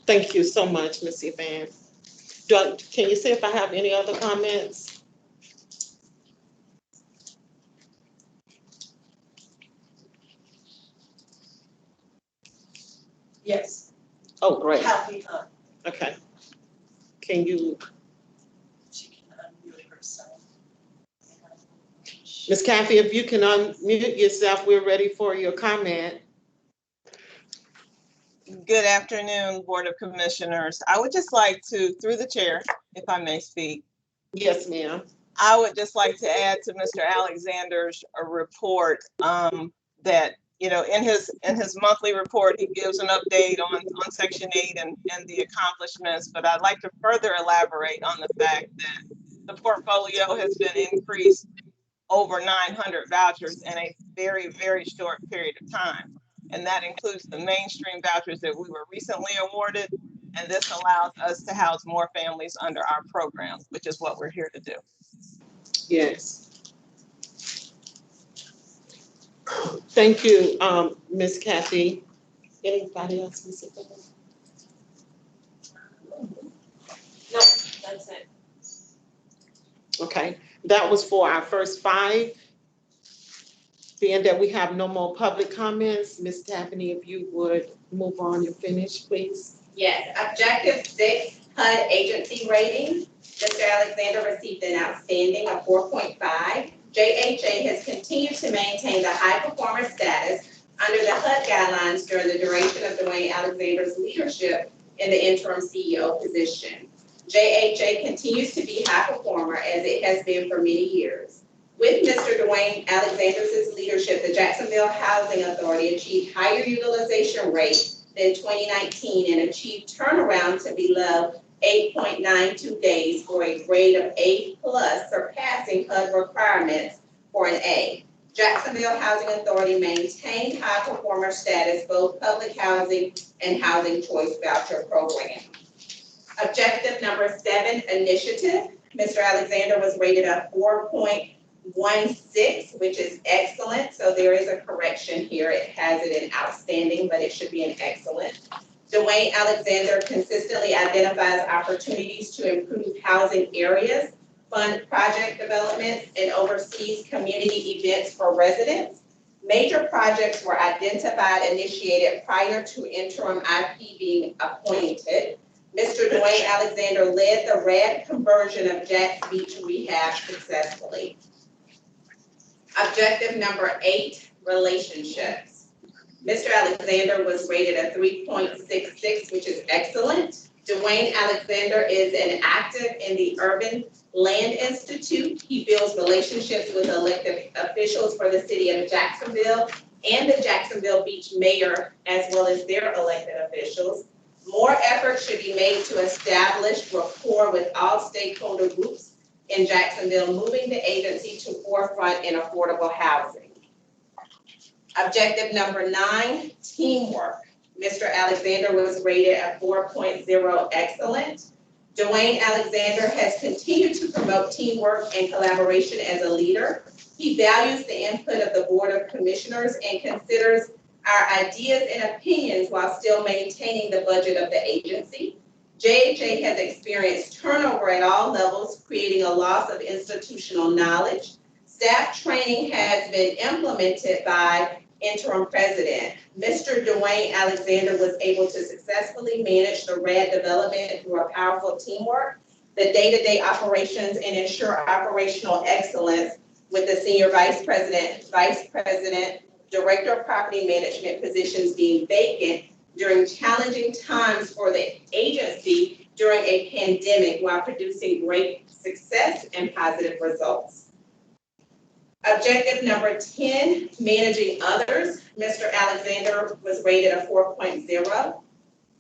Thank you so much, Ms. Evan. Can you see if I have any other comments? Yes. Oh, great, Kathy, okay. Can you, she can unmute herself. Ms. Kathy, if you can unmute yourself, we're ready for your comment. Good afternoon, Board of Commissioners. I would just like to, through the chair, if I may speak, Yes, ma'am. I would just like to add to Mr. Alexander's report that, you know, in his monthly report, he gives an update on Section 8 and the accomplishments, but I'd like to further elaborate on the fact that the portfolio has been increased over 900 vouchers in a very, very short period of time. And that includes the mainstream vouchers that we were recently awarded. And this allows us to house more families under our program, which is what we're here to do. Yes. Thank you, Ms. Kathy. Anybody else, Ms. Evan? No, that's it. Okay, that was for our first 5. Being that we have no more public comments, Ms. Taffany, if you would move on and finish, please. Yes, objective 6, HUD agency rating. Mr. Alexander received an outstanding of 4.5. JHA has continued to maintain the high performer status under the HUD guidelines during the duration of Dwayne Alexander's leadership in the interim CEO position. JHA continues to be high performer as it has been for many years. With Mr. Dwayne Alexander's leadership, the Jacksonville Housing Authority achieved higher utilization rate than 2019 and achieved turnaround to below 8.92 days for a grade of A+, surpassing HUD requirements for an A. Jacksonville Housing Authority maintained high performer status, both public housing and housing choice voucher program. Objective number 7, initiative. Mr. Alexander was rated a 4.16, which is excellent. So there is a correction here. It has it in outstanding, but it should be an excellent. Dwayne Alexander consistently identifies opportunities to improve housing areas, fund project developments, and oversees community events for residents. Major projects were identified, initiated prior to interim IP being appointed. Mr. Dwayne Alexander led the RAD conversion of Jack's Beach Rehab successfully. Objective number 8, relationships. Mr. Alexander was rated a 3.66, which is excellent. Dwayne Alexander is an active in the Urban Land Institute. He builds relationships with elected officials for the city of Jacksonville and the Jacksonville Beach mayor, as well as their elected officials. More effort should be made to establish rapport with all stakeholder groups in Jacksonville, moving the agency to forefront in affordable housing. Objective number 9, teamwork. Mr. Alexander was rated a 4.0 excellent. Dwayne Alexander has continued to promote teamwork and collaboration as a leader. He values the input of the Board of Commissioners and considers our ideas and opinions while still maintaining the budget of the agency. JHA has experienced turnover at all levels, creating a loss of institutional knowledge. Staff training has been implemented by interim president. Mr. Dwayne Alexander was able to successfully manage the RAD development through a powerful teamwork, the day-to-day operations, and ensure operational excellence with the senior vice president, director of property management positions being vacant during challenging times for the agency during a pandemic while producing great success and positive results. Objective number 10, managing others. Mr. Alexander was rated a 4.0.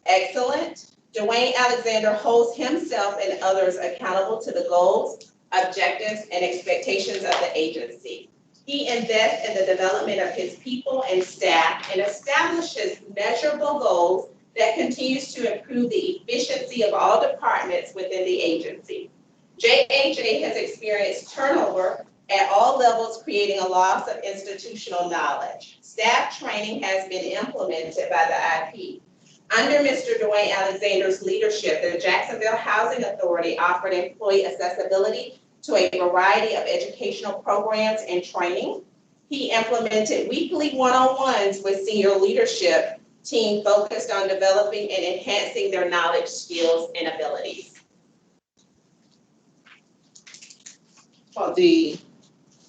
Excellent. Dwayne Alexander holds himself and others accountable to the goals, objectives, and expectations of the agency. He invests in the development of his people and staff and establishes measurable goals that continues to improve the efficiency of all departments within the agency. JHA has experienced turnover at all levels, creating a loss of institutional knowledge. Staff training has been implemented by the IP. Under Mr. Dwayne Alexander's leadership, the Jacksonville Housing Authority offered employee accessibility to a variety of educational programs and training. He implemented weekly one-on-ones with senior leadership team focused on developing and enhancing their knowledge, skills, and abilities. For the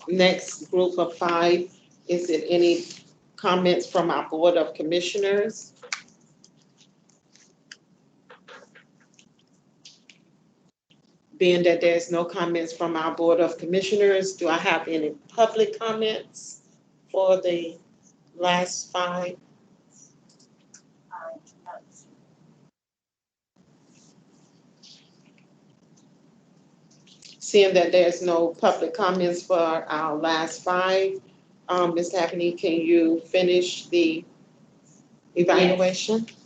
next group of 5, is there any comments from our Board of Commissioners? Being that there's no comments from our Board of Commissioners, do I have any public comments for the last 5? Seeing that there's no public comments for our last 5, Ms. Hackney, can you finish the evaluation? Yes.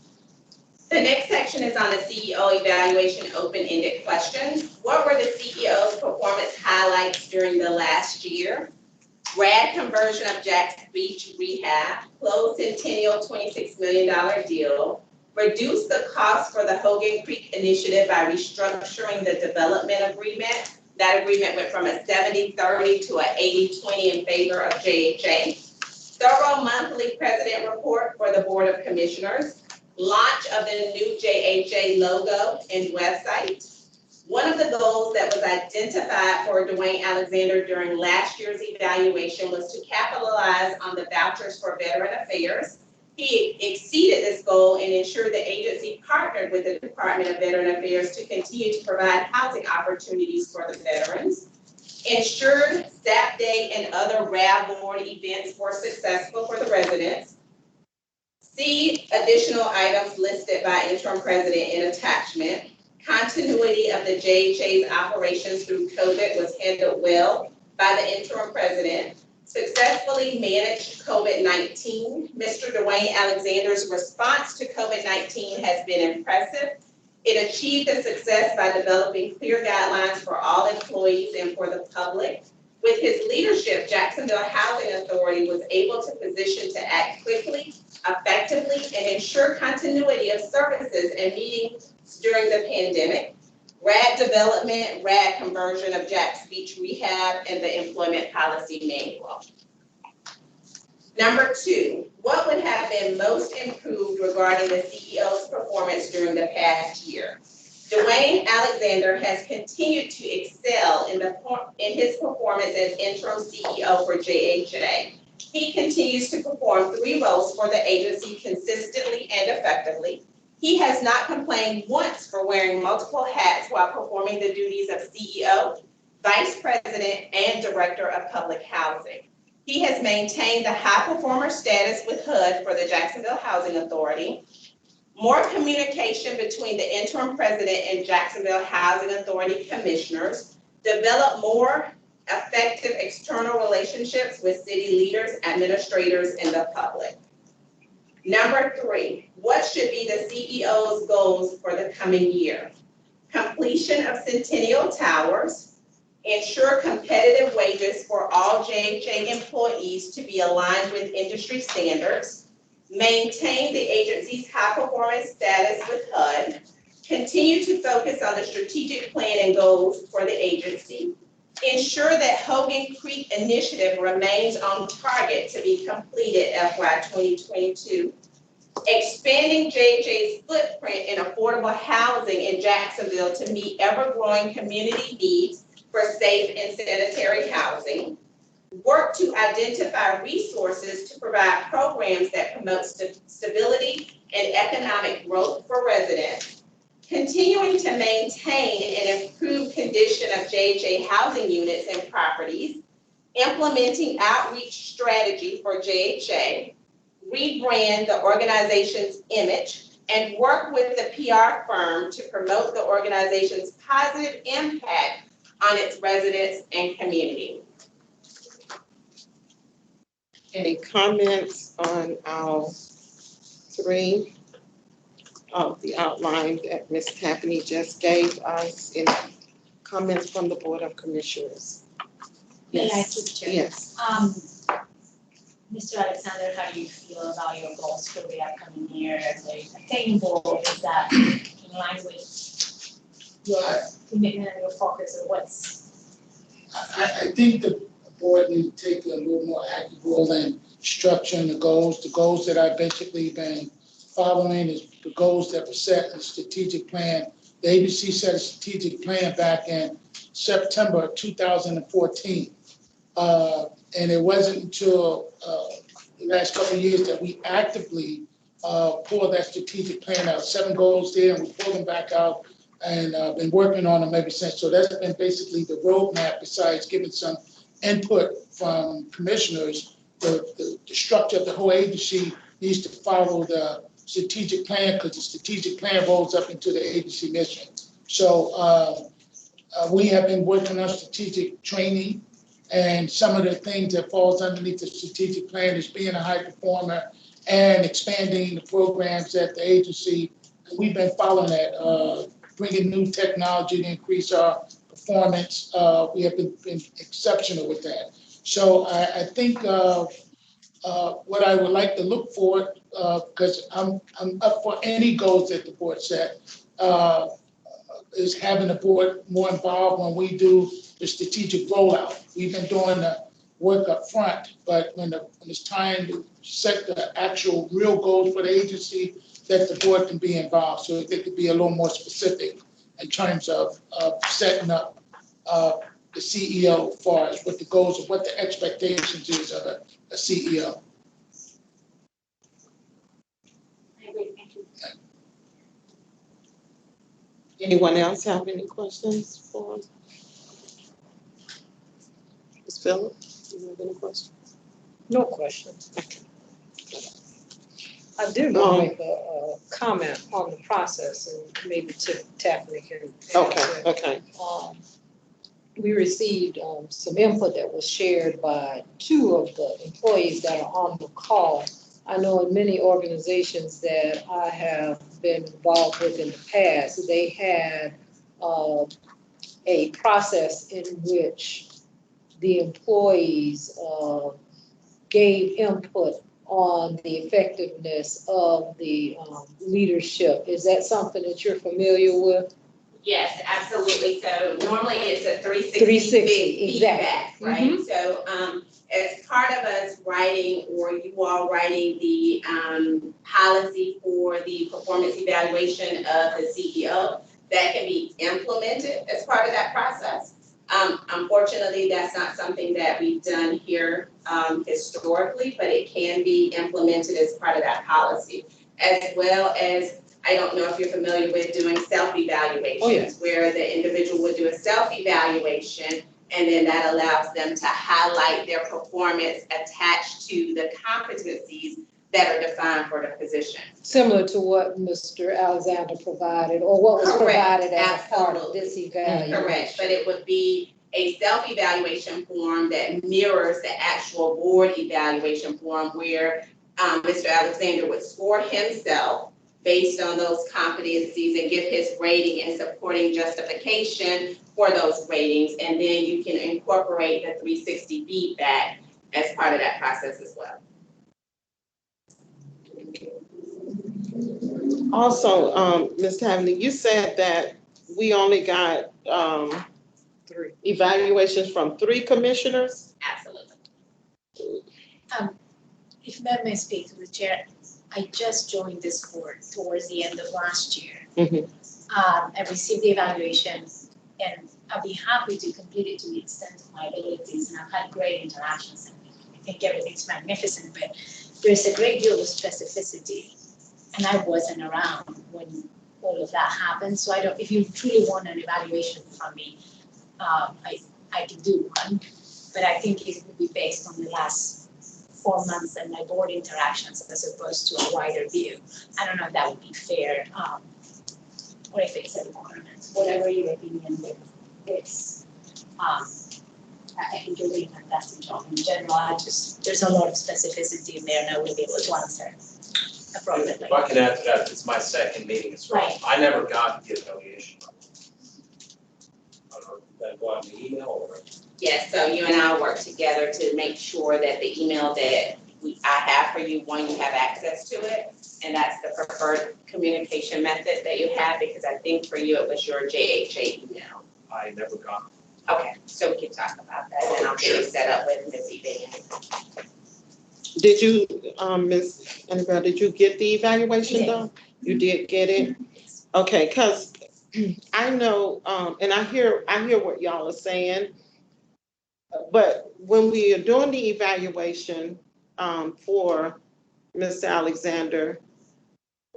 The next section is on the CEO evaluation open-ended questions. What were the CEO's performance highlights during the last year? RAD conversion of Jack's Beach Rehab, closed Centennial $26 million deal, reduced the cost for the Hogan Creek initiative by restructuring the development agreement. That agreement went from a 70-30 to an 80-20 in favor of JHA. Thorough monthly president report for the Board of Commissioners. Launch of the new JHA logo and website. One of the goals that was identified for Dwayne Alexander during last year's evaluation was to capitalize on the vouchers for Veteran Affairs. He exceeded this goal and ensured the agency partnered with the Department of Veteran Affairs to continue to provide housing opportunities for the veterans. Ensured Staff Day and other RAD board events were successful for the residents. See additional items listed by interim president in attachment. Continuity of the JHA's operations through COVID was handled well by the interim president. Successfully managed COVID-19. Mr. Dwayne Alexander's response to COVID-19 has been impressive. It achieved the success by developing clear guidelines for all employees and for the public. With his leadership, Jacksonville Housing Authority was able to position to act quickly, effectively, and ensure continuity of services and meetings during the pandemic. RAD development, RAD conversion of Jack's Beach Rehab, and the employment policy manual. Number 2, what would have been most improved regarding the CEO's performance during the past year? Dwayne Alexander has continued to excel in his performance as interim CEO for JHA. He continues to perform 3 roles for the agency consistently and effectively. He has not complained once for wearing multiple hats while performing the duties of CEO, Vice President, and Director of Public Housing. He has maintained the high performer status with HUD for the Jacksonville Housing Authority, more communication between the interim president and Jacksonville Housing Authority commissioners, develop more effective external relationships with city leaders, administrators, and the public. Number 3, what should be the CEO's goals for the coming year? Completion of Centennial Towers, ensure competitive wages for all JHA employees to be aligned with industry standards, maintain the agency's high performance status with HUD, continue to focus on the strategic plan and goals for the agency, ensure that Hogan Creek initiative remains on target to be completed FY 2022, expanding JHA's footprint in affordable housing in Jacksonville to meet ever-growing community needs for safe and sanitary housing, work to identify resources to provide programs that promote stability and economic growth for residents, continuing to maintain and improve condition of JHA housing units and properties, implementing outreach strategy for JHA, rebrand the organization's image, and work with the PR firm to promote the organization's positive impact on its residents and community. Any comments on our 3 of the outline that Ms. Tappany just gave us in comments from the Board of Commissioners? May I Yes. speak, Chair? Yes. Mr. Alexander, how do you feel about your goals for the upcoming year? Are they attainable? Is that in line with your commitment and your focus, or what's? I think the board needs to take a little more active role in structuring the goals that I've basically been following is the goals that were set in the strategic plan. The agency set a strategic plan back in September of 2014. And it wasn't until the last couple of years that we actively pulled that strategic plan out. 7 goals there, and we pulled them back out and been working on them ever since. So that's been basically the roadmap, besides giving some input from commissioners. The structure of the whole agency needs to follow the strategic plan, because the strategic plan rolls up into the agency mission. So we have been working on strategic training, and some of the things that falls underneath the strategic plan is being a high performer and expanding the programs at the agency. We've been following that, bringing new technology to increase our performance. We have been exceptional with that. So I think what I would like to look for, because I'm up for any goals that the board set, is having the board more involved when we do the strategic rollout. We've been doing the work up front, but when it's time to set the actual real goals for the agency, that the board can be involved, so they could be a little more specific in terms of setting up the CEO as far as what the goals of what the expectations is of a CEO. I agree, thank you. Anyone else have any questions for Ms. Phillips? Do you have any questions? No questions. I do want to make a comment on the process, and maybe Taffany can. Okay. We received some input that was shared by 2 of the employees that are on the call. I know in many organizations that I have been involved with in the past, they had a process in which the employees gave input on the effectiveness of the leadership. Is that something that you're familiar with? Yes, absolutely. So normally it's a 360 feedback, exactly. right? So as part of us writing, or you all writing the policy for the performance evaluation of the CEO, that can be implemented as part of that process. Unfortunately, that's not something that we've done here historically, but it can be implemented as part of that policy, as well as I don't know if you're familiar with doing self-evaluations, where the individual would do a self-evaluation, and then that allows them to highlight their performance attached to the competencies that are defined for the position. Similar to what Mr. Alexander provided, or what was Correct, provided as a part of absolutely. this evaluation. Correct, but it would be a self-evaluation form that mirrors the actual board evaluation form where Mr. Alexander would score himself based on those competencies and give his rating and supporting justification for those ratings. And then you can incorporate the 360 feedback as part of that process as well. Also, Ms. Taveney, you said that we only got, 3 evaluations from 3 commissioners? Absolutely. If I may speak to the chair, I just joined this board towards the end of last year. Mhm. I received the evaluation, and I'll be happy to complete it to the extent of my abilities, and I've had great interactions, and I think everything's magnificent, but there's a great deal of specificity, and I wasn't around when all of that happened, so I don't, if you truly want an evaluation from me, I can do one, but I think it would be based on the last 4 months and my board interactions as opposed to a wider view. I don't know if that would be fair, or if it's a requirement, whatever your opinion is. I think you're doing a fantastic job in general. There's a lot of specificity in there, and I will be able to answer appropriately. If I can add to that, it's my second meeting as well. Right. I never got the evaluation. I don't know, did that go out in the email or? Yes, so you and I work together to make sure that the email that I have for you, one, you have access to it, and that's the preferred communication method that you have, because I think for you it was your JHA email. I never got. Okay, so we can talk about that, and I'll get you set up with Ms. Evan. Did you, Ms. Annabelle, did you get the evaluation though? You did get it? Okay, because I know, and I hear what y'all are saying, but when we are doing the evaluation for Mr. Alexander,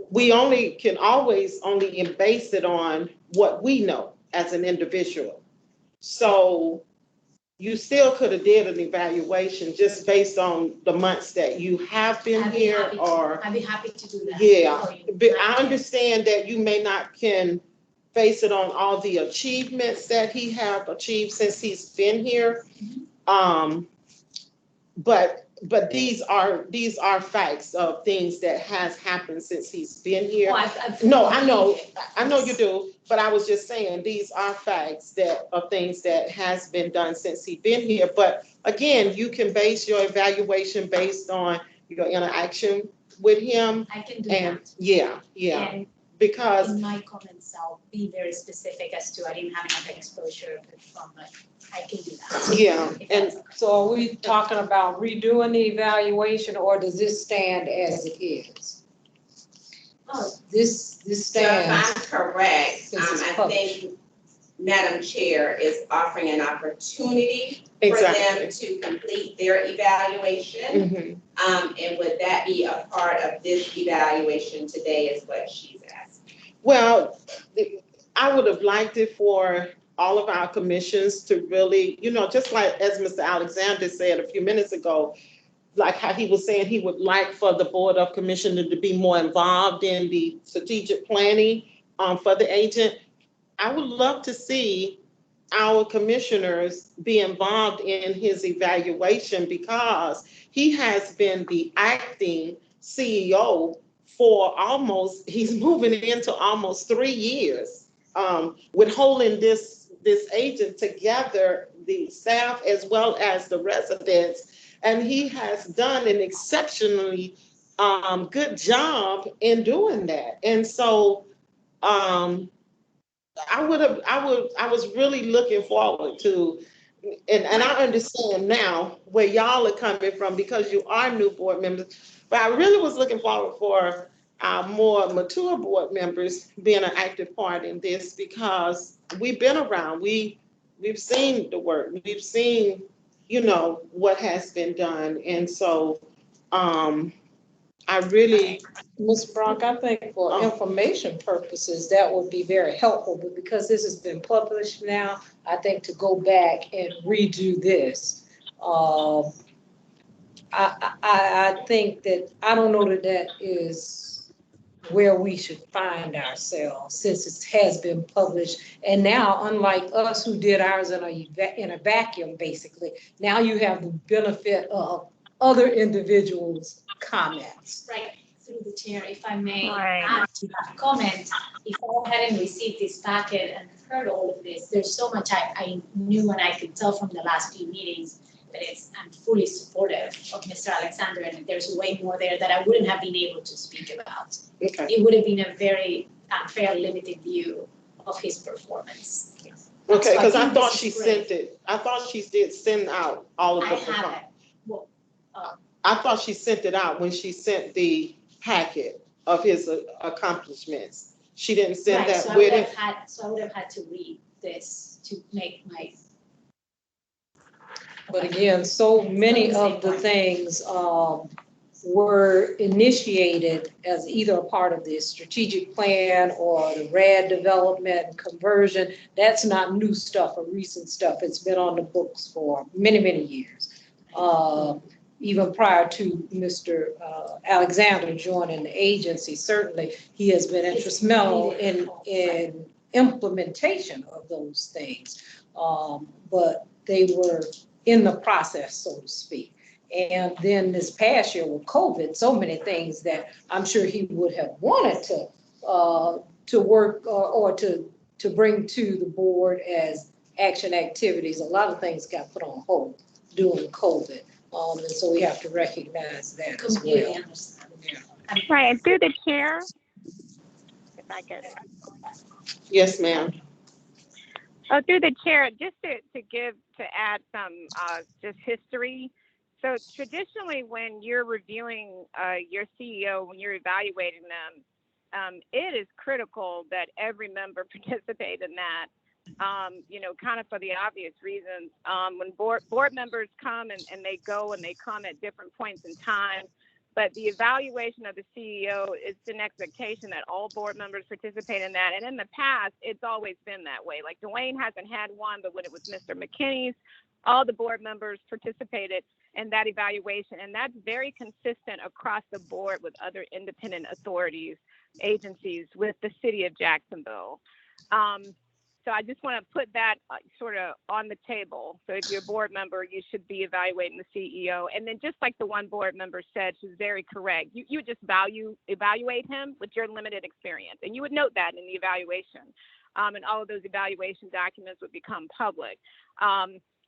we can always only base it on what we know as an individual. So you still could have did an evaluation just based on the months that you have been here, or. I'd be happy to do that. Yeah, for you. but I understand that you may not can base it on all the achievements that he have achieved since he's been here. But these are facts of things that has happened since he's been here. No, I know you do, but I was just saying, these are facts of things that has been done since he's been here. But again, you can base your evaluation based on your interaction with him. I can do And that. yeah, And because in my comments, I'll be very specific as to I didn't have enough exposure from, but I can do that. yeah, and So are we talking about redoing the evaluation, or does this stand as it is? Oh, This So if stands. I'm correct, Since it's I published. think Madam Chair is offering an opportunity for exactly. them to complete their evaluation. Mhm. And would that be a part of this evaluation today is what she's asking? Well, I would have liked it for all of our commissions to really, just like as Mr. Alexander said a few minutes ago, like how he was saying he would like for the Board of Commissioners to be more involved in the strategic planning for the agent. I would love to see our commissioners be involved in his evaluation, because he has been the acting CEO for he's moving into almost 3 years, with holding this agent together, the staff as well as the residents. And he has done an exceptionally good job in doing that. And so I was really looking forward to, and I understand now where y'all are coming from because you are new board members, but I really was looking forward for our more mature board members being an active part in this, because we've been around, we've seen the work, we've seen, what has been done. And so, I really, Ms. Brock, I think for information purposes, that would be very helpful, but because this has been published now, I think to go back and redo this, I think that, I don't know that that is where we should find ourselves, since it has been published. And now, unlike us who did ours in a vacuum, basically, now you have the benefit of other individuals' comments. Right, through the chair, if I may Right. add to that comment, if I hadn't received this packet and heard all of this, there's so much I knew and I could tell from the last few meetings that I'm fully supportive of Mr. Alexander, and there's way more there that I wouldn't have been able to speak about. okay, It would have been a very unfair, limited view of his performance. okay, because I think thought this she is great. sent it, I thought she did send out all of I the. haven't, well, I thought she sent it out when she sent the packet of his accomplishments. She didn't send right, that so I with would it. have had to read this to make my. But again, so many of the things were initiated as either a part of the strategic plan or the RAD development conversion. That's not new stuff or recent stuff. It's been on the books for many, many years. Even prior to Mr. Alexander joining the agency, certainly he has been instrumental in implementation of those things. But they were in the process, so to speak. And then this past year with COVID, so many things that I'm sure he would have wanted to work or to bring to the board as action activities. A lot of things got put on hold during COVID. And so we have to recognize that as Completely well. understand. Yeah. Right, and through the chair, if I could. Yes, ma'am. Oh, through the chair, just to add some just history. So traditionally, when you're reviewing your CEO, when you're evaluating them, it is critical that every member participate in that. Kind of for the obvious reasons. When board members come and they go and they come at different points in time, but the evaluation of the CEO is an expectation that all board members participate in that. And in the past, it's always been that way. Like Dwayne hasn't had one, but when it was Mr. McKinney's, all the board members participated in that evaluation. And that's very consistent across the board with other independent authorities, agencies, with the city of Jacksonville. So I just want to put that sort of on the table. So if you're a board member, you should be evaluating the CEO. And then just like the one board member said, she's very correct. You would just evaluate him with your limited experience. And you would note that in the evaluation. And all of those evaluation documents would become public.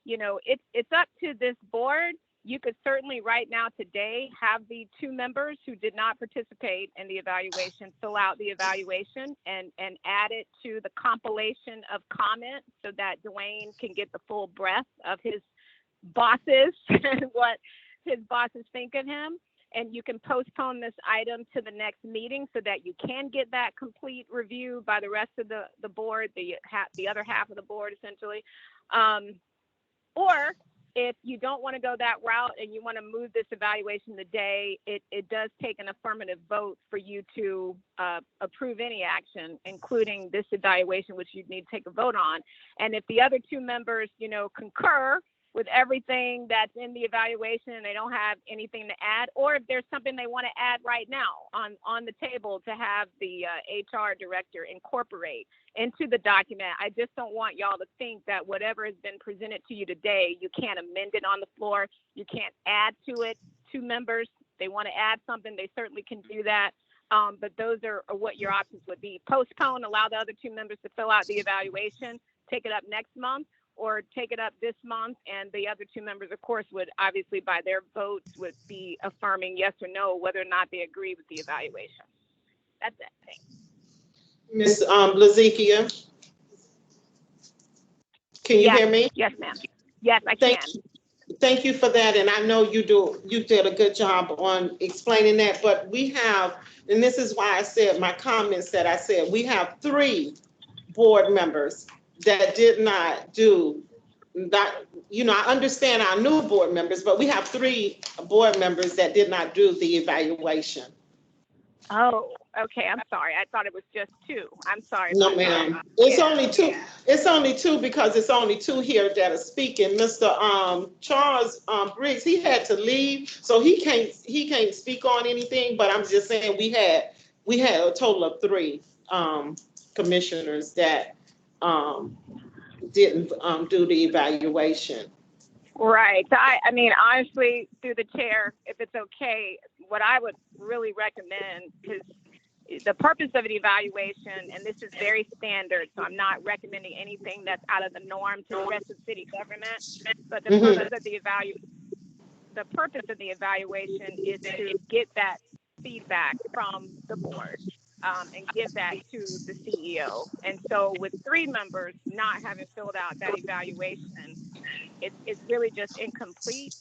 It's up to this board. You could certainly right now today have the two members who did not participate in the evaluation fill out the evaluation and add it to the compilation of comments so that Dwayne can get the full breadth of his bosses and what his bosses think of him. And you can postpone this item to the next meeting so that you can get that complete review by the rest of the board, the other half of the board essentially. Or if you don't want to go that route and you want to move this evaluation today, it does take an affirmative vote for you to approve any action, including this evaluation, which you'd need to take a vote on. And if the other two members, concur with everything that's in the evaluation and they don't have anything to add, or if there's something they want to add right now on the table to have the HR director incorporate into the document. I just don't want y'all to think that whatever has been presented to you today, you can't amend it on the floor. You can't add to it. Two members, they want to add something, they certainly can do that. But those are what your options would be. Postpone, allow the other two members to fill out the evaluation, take it up next month, or take it up this month, and the other two members, of course, would obviously by their votes would be affirming yes or no whether or not they agree with the evaluation. That's it. Thanks. Ms. Blazikia, can you hear me? Yes, ma'am. Yes, I can. Thank you for that, and I know you did a good job on explaining that, but we have, and this is why I said my comments that I said, we have 3 board members that did not do that. you know, I understand our new board members, but we have 3 board members that did not do the evaluation. Oh, okay, I'm sorry. I thought it was just 2. I'm sorry. No, about that. ma'am. It's Yeah, only 2. yeah. It's only 2 because it's only 2 here that are speaking. Mr. Charles Briggs, he had to leave, so he can't speak on anything. But I'm just saying we had a total of 3 commissioners that didn't do the evaluation. Right. So I mean, honestly, through the chair, if it's okay, what I would really recommend, because the purpose of an evaluation, and this is very standard, so I'm not recommending anything that's out of the norm to the rest of city government, but the purpose of the evaluation is to get that feedback from the board and give that to the CEO. And so with 3 members not having filled out that evaluation, it's really just incomplete.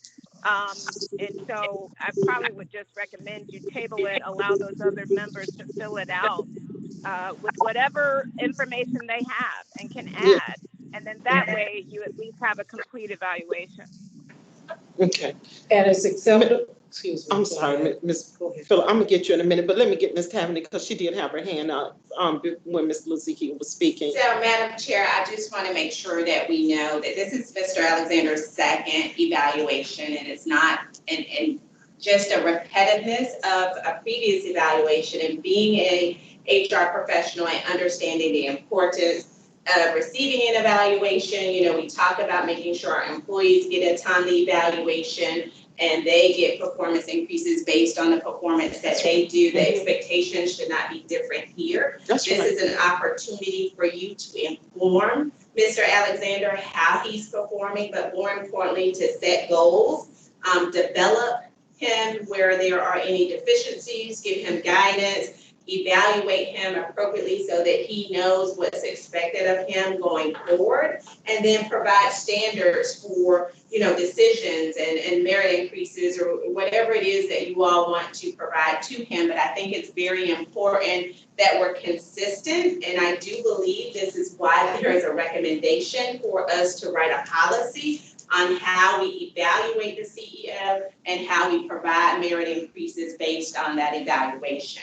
And so I probably would just recommend you table it, allow those other members to fill it out with whatever information they have and can add. And then that way you at least have a complete evaluation. Okay. And it's acceptable, excuse me. I'm sorry, Ms. Phillip, I'm gonna get you in a minute, but let me get Ms. Taverny, because she did have her hand up when Ms. Luziki was speaking. So, Madam Chair, I just want to make sure that we know that this is Mr. Alexander's 2nd evaluation, and it's not and just a repetitiveness of a previous evaluation. And being a HR professional and understanding the importance of receiving an evaluation, you know, we talk about making sure our employees get a timely evaluation and they get performance increases based on the performance that they do. The expectations should not be different here. This is an opportunity for you to inform Mr. Alexander how he's performing, but more importantly, to set goals, develop him where there are any deficiencies, give him guidance, evaluate him appropriately so that he knows what's expected of him going forward, and then provide standards for, you know, decisions and merit increases or whatever it is that you all want to provide to him. But I think it's very important that we're consistent, and I do believe this is why there is a recommendation for us to write a policy on how we evaluate the CEO and how we provide merit increases based on that evaluation.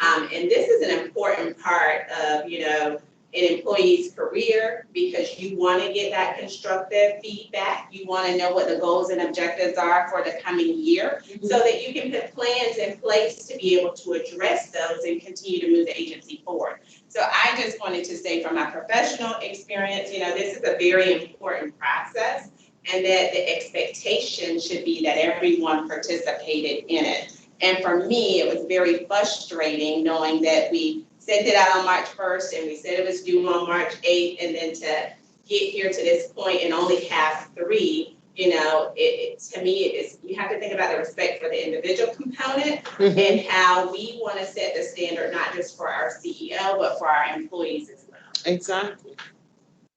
And this is an important part of, you know, an employee's career, because you want to get that constructive feedback. You want to know what the goals and objectives are for the coming year, so that you can put plans in place to be able to address those and continue to move the agency forward. So I just wanted to say, from my professional experience, you know, this is a very important process, and that the expectation should be that everyone participated in it. And for me, it was very frustrating knowing that we sent it out on March 1st and we said it was due on March 8th, and then to get here to this point and only have 3, you know, to me, it's, you have to think about the respect for the individual component and how we want to set the standard, not just for our CEO, but for our employees as well. Exactly.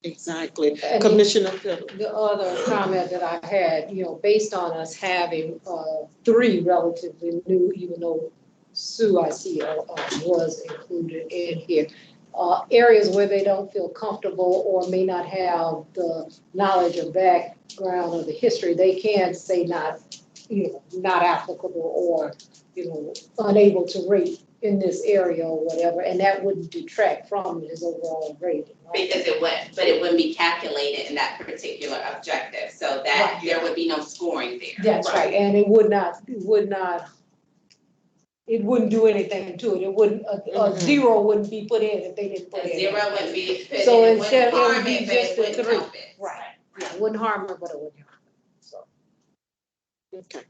Exactly. And Commissioner Phillip. The other comment that I had, you know, based on us having 3 relatively new, even though Sue, I see, was included in here, areas where they don't feel comfortable or may not have the knowledge or background or the history, they can say not, you know, not applicable or, you know, unable to rate in this area or whatever, and that wouldn't detract from his overall rating, right? Because it wouldn't be calculated in that particular objective, so that there would be no scoring there. That's right, and it wouldn't do anything to it. It wouldn't, a 0 wouldn't be put in if they didn't put it in. 0 wouldn't be put So in, it instead, wouldn't it would harm be it, but just it a wouldn't 3. help it. Right, yeah, it wouldn't harm her, but it wouldn't harm her, so. Okay.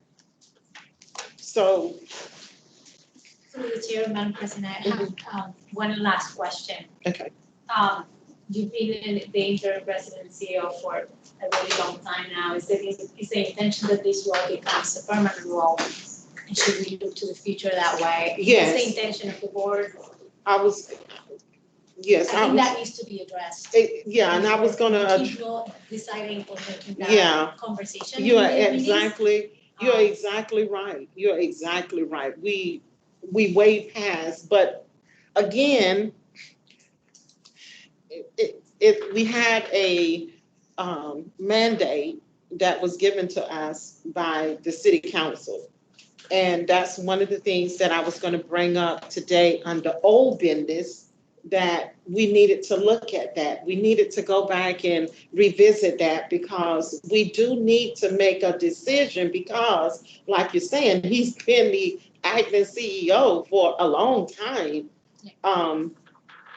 So. Through the chair, Madam President, I have one last question. Okay. You've been in the interim presidency for a really long time now. Is the intention that this role becomes a permanent role? And should we look to the future that way? Yes. What's the intention of the board? Yes. I think that needs to be addressed. Yeah, and I was gonna. Keep deciding or making that conversation. You are exactly. You're exactly right. You're exactly right. We way past, but again, we had a mandate that was given to us by the city council. And that's one of the things that I was going to bring up today under old business, that we needed to look at that. We needed to go back and revisit that, because we do need to make a decision, because like you're saying, he's been the acting CEO for a long time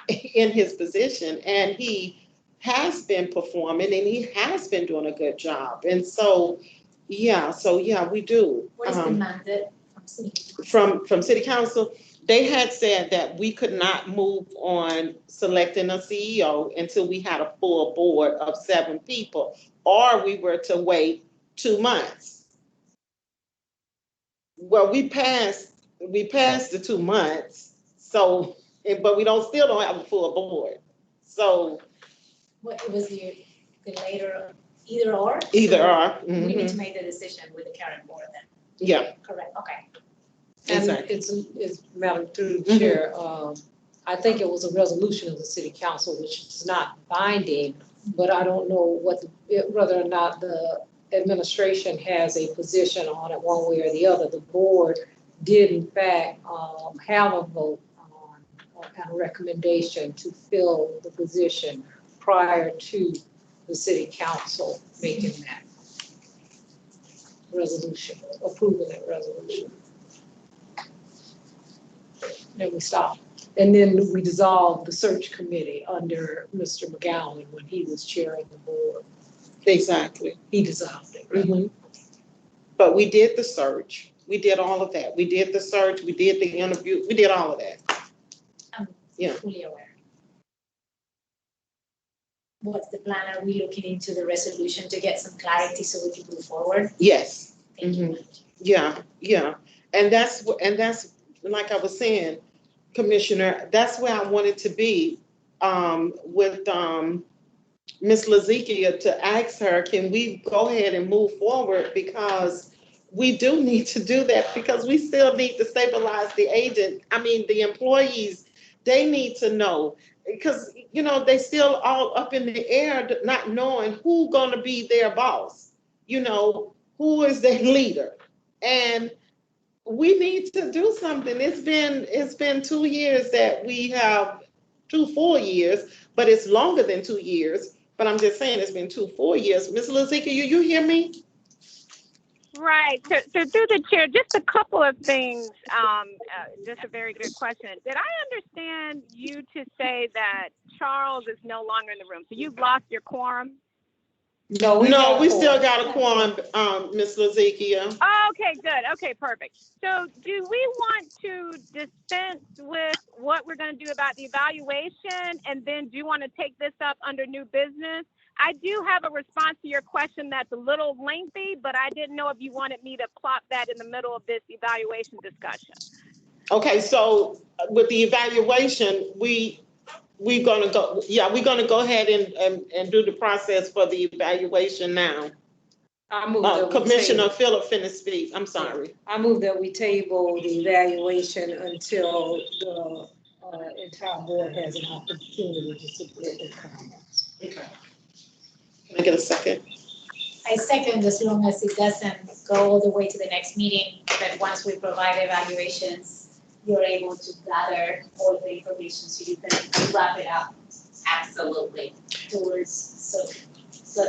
in his position, and he has been performing and he has been doing a good job. And so yeah, we do. What is the mandate from city? From city council, they had said that we could not move on selecting a CEO until we had a full board of 7 people, or we were to wait 2 months. Well, we passed the 2 months, so, but we still don't have a full board. So What was the later, either or? either or. We need Mhm. to make the decision with the current board then. Yeah, Correct, okay. And exactly. it's Madam through the chair, I think it was a resolution of the city council, which is not binding, but I don't know whether or not the administration has a position on it one way or the other. The board did in fact, have a vote on, and a recommendation to fill the position prior to the city council making that resolution, approving that resolution. Then we stopped. And then we dissolved the search committee under Mr. McGowan when he was chairing the board. Exactly. He dissolved it. Mhm. But we did the search. We did all of that. We did the search, we did the interview, we did all of that. Yeah. Fully aware. What's the plan? Are we looking into the resolution to get some clarity so we can move forward? Yes. Thank you. Yeah. And that's like I was saying, Commissioner, that's where I wanted to be with Ms. Lazikia, to ask her, can we go ahead and move forward? Because we do need to do that, because we still need to stabilize the employees. They need to know, because, they still all up in the air, not knowing who gonna be their boss, who is their leader. And we need to do something. It's been 2 years that we have, 2 full years, but it's longer than 2 years. But I'm just saying, it's been 2 full years. Ms. Lazika, you hear me? Right. So through the chair, just a couple of things. Just a very good question. Did I understand you to say that Charles is no longer in the room? So you've lost your quorum? No, we still got a quorum, Ms. Lazikia. Oh, okay, good. Okay, perfect. So do we want to dispense with what we're going to do about the evaluation? And then do you want to take this up under new business? I do have a response to your question that's a little lengthy, but I didn't know if you wanted me to plop that in the middle of this evaluation discussion. Okay, so with the evaluation, we're gonna go ahead and do the process for the evaluation now. I move that we Commissioner table. Phillip finished speak. I'm sorry. I move that we table the evaluation until the entire board has an opportunity to submit their comments. Okay. Can I get a second? I second, as long as it doesn't go all the way to the next meeting, but once we provide evaluations, you're able to gather all the information so you can wrap it up Absolutely. towards, so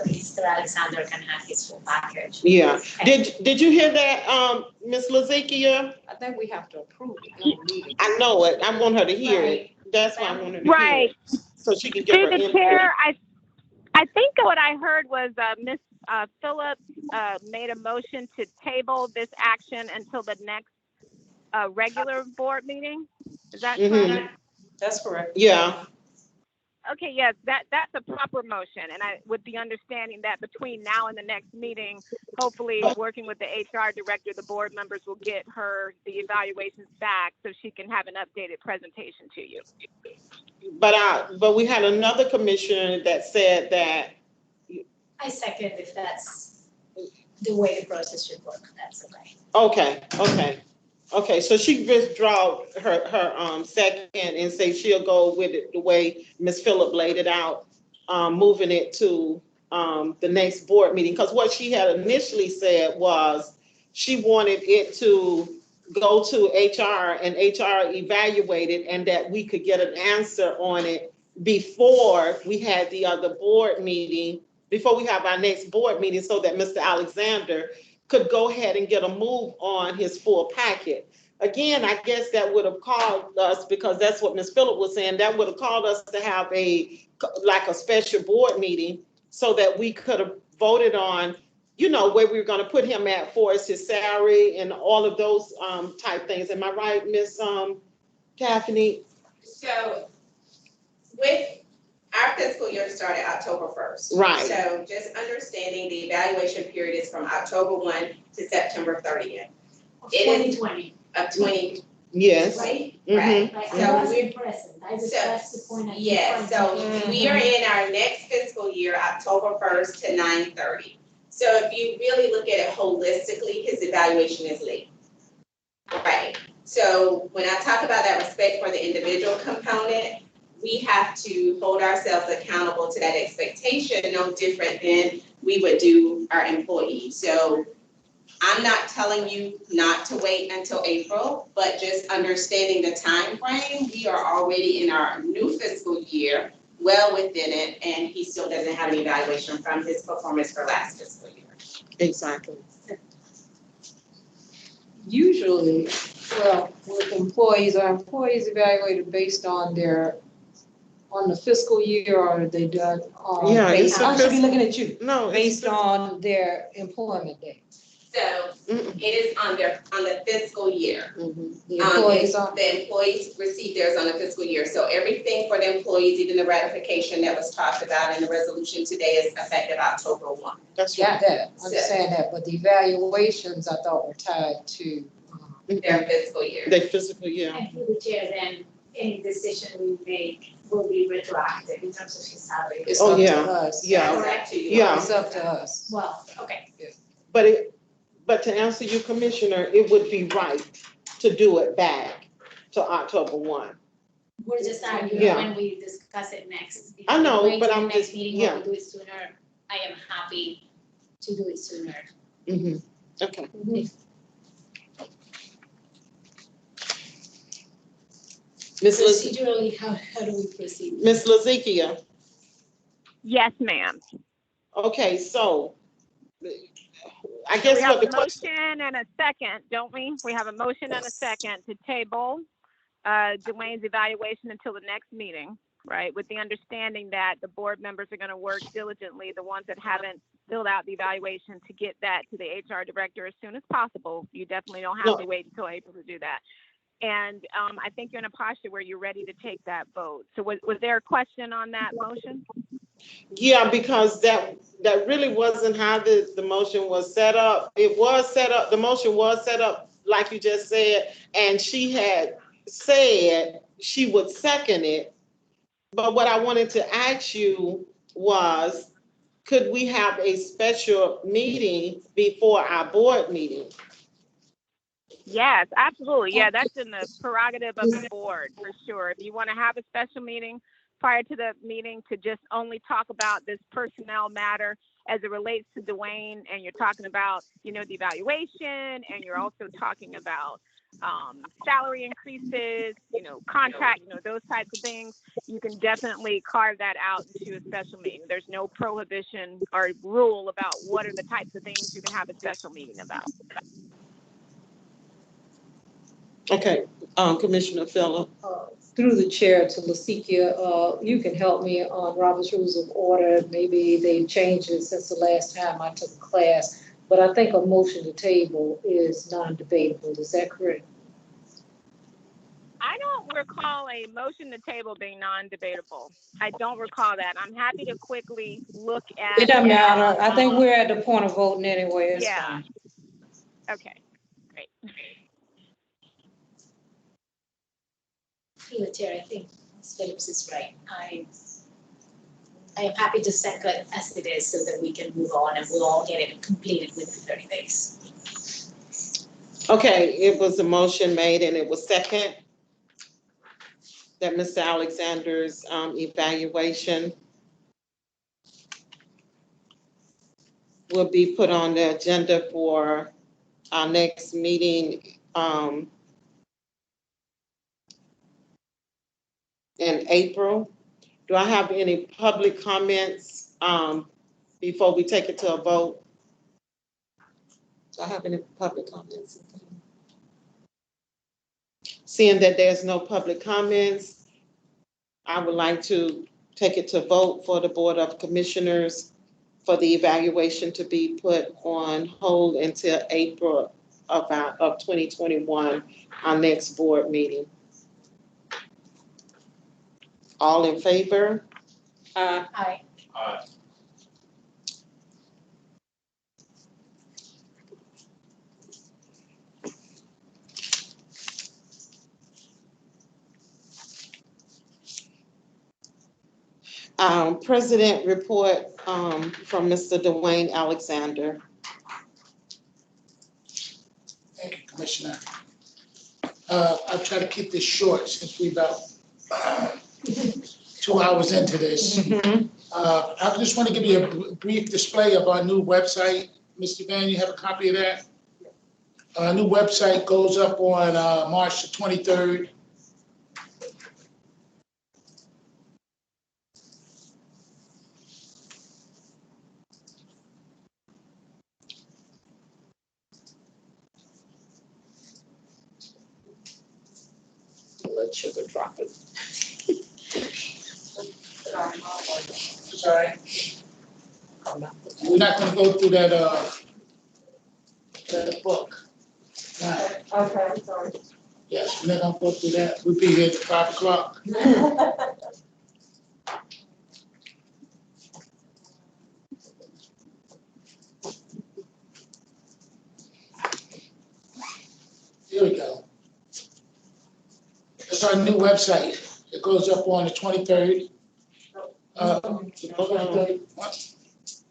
Mr. Alexander can have his full package. Yeah. Did you hear that, Ms. Lazikia? I think we have to approve it in the meeting. I know it. I want her to hear it. That's why I want her to hear it. So she can give her Through the input. chair, I think what I heard was Ms. Phillips made a motion to table this action until the next regular board meeting. Is that correct? That's correct. Yeah. Okay, yes, that's a proper motion, and with the understanding that between now and the next meeting, hopefully working with the HR director, the board members will get her the evaluations back so she can have an updated presentation to you. But we had another commissioner that said that. I second, if that's the way the process should work, that's okay. Okay, so she withdraw her second and say she'll go with it the way Ms. Phillip laid it out, moving it to the next board meeting, because what she had initially said was she wanted it to go to HR and HR evaluate it, and that we could get an answer on it before we had the other board meeting, before we have our next board meeting, so that Mr. Alexander could go ahead and get a move on his full packet. Again, I guess that would have called us, because that's what Ms. Phillip was saying, that would have called us to have like a special board meeting so that we could have voted on, where we were gonna put him at for his salary and all of those type things. Am I right, Ms. Caffney? So with our fiscal year started October 1st. Right. So just understanding the evaluation period is from October 1 to September 30th. It is 2020. Of 20, Yes. right? Mhm. Right. Like, So I we're- wasn't present. I just, so- that's the point I keep Yeah, trying to so make. we are in our next fiscal year, October 1st to 9/30. So if you really look at it holistically, his evaluation is late. Right, so when I talk about that respect for the individual component, we have to hold ourselves accountable to that expectation, no different than we would do our employees. So I'm not telling you not to wait until April, but just understanding the time frame. We are already in our new fiscal year, well within it, and he still doesn't have an evaluation from his performance for last fiscal year. Exactly. Usually, well, with employees, are employees evaluated based on on the fiscal year, or are they done on? Yeah, it's based- a I should be fis- looking at you, No, it's based on their employment date. So it is on the fiscal year. The employees are, The employees receive theirs on the fiscal year. So everything for the employees, even the ratification that was talked about in the resolution today, is effective October 1. That's got that, understand that, but the evaluations I thought were tied to. Their fiscal year. They physically, yeah. And through the chair, then any decision we make will be retroactive in terms of his salary. It's Oh, up to yeah. us. Yeah. Correct to you. Yeah. It's up to us. Well, okay. But to answer you, Commissioner, it would be right to do it back to October 1. We're just arguing Yeah. when we discuss it next. If I know, we wait but till the I'm next just- meeting, yeah. or we do it sooner, I am happy to do it sooner. Mm-hmm. Okay. Ms. Procedurally, how do we proceed? Ms. Lazikia, Yes, ma'am. okay, so I We guess have what a the question. motion and a second, don't we? We have a motion and a second to table Dwayne's evaluation until the next meeting, right? With the understanding that the board members are going to work diligently, the ones that haven't filled out the evaluation, to get that to the HR director as soon as possible. You definitely don't have to wait until April to do that. And I think you're in a posture where you're ready to take that vote. So was there a question on that motion? Yeah, because that really wasn't how the motion was set up. It was set up, the motion was set up like you just said, and she had said she would second it. But what I wanted to ask you was, could we have a special meeting before our board meeting? Yes, absolutely. Yeah, that's in the prerogative of the board for sure. If you want to have a special meeting prior to the meeting to just only talk about this personnel matter as it relates to Dwayne, and you're talking about, the evaluation, and you're also talking about salary increases, contract, those types of things, you can definitely carve that out into a special meeting. There's no prohibition or rule about what are the types of things you can have a special meeting about. Okay, Commissioner Phillip. Through the chair to Lasikia, you can help me on Robert's Rules of Order. Maybe they changed it since the last time I took a class, but I think a motion to table is non-debatable. Is that correct? I don't recall a motion to table being non-debatable. I don't recall that. I'm happy to quickly look at. It doesn't matter. I think we're at the point of voting anyway. It's Yeah. fine. Okay, great. Through the chair, I think Ms. Phillips is right. I am happy to second as it is so that we can move on and we'll all get it completed within 30 days. Okay, it was a motion made and it was second that Mr. Alexander's evaluation will be put on the agenda for our next meeting, in April. Do I have any public comments, before we take it to a vote? Do I have any public comments? Seeing that there's no public comments, I would like to take it to vote for the Board of Commissioners for the evaluation to be put on hold until April of 2021, our next board meeting. All in favor? Aye. President report, from Mr. Dwayne Alexander. Thank you, Commissioner. I'll try to keep this short since we're about 2 hours into this. I just want to give you a brief display of our new website. Mr. Van, you have a copy of that? Our new website goes up on March the 23rd. Blood sugar dropping. Sorry. We're not going to go through that book. Now, Okay, I'm sorry. yes, we're not going to go through that. We'll be here at 5 o'clock. Here we go. It's our new website. It goes up on the 23rd. What?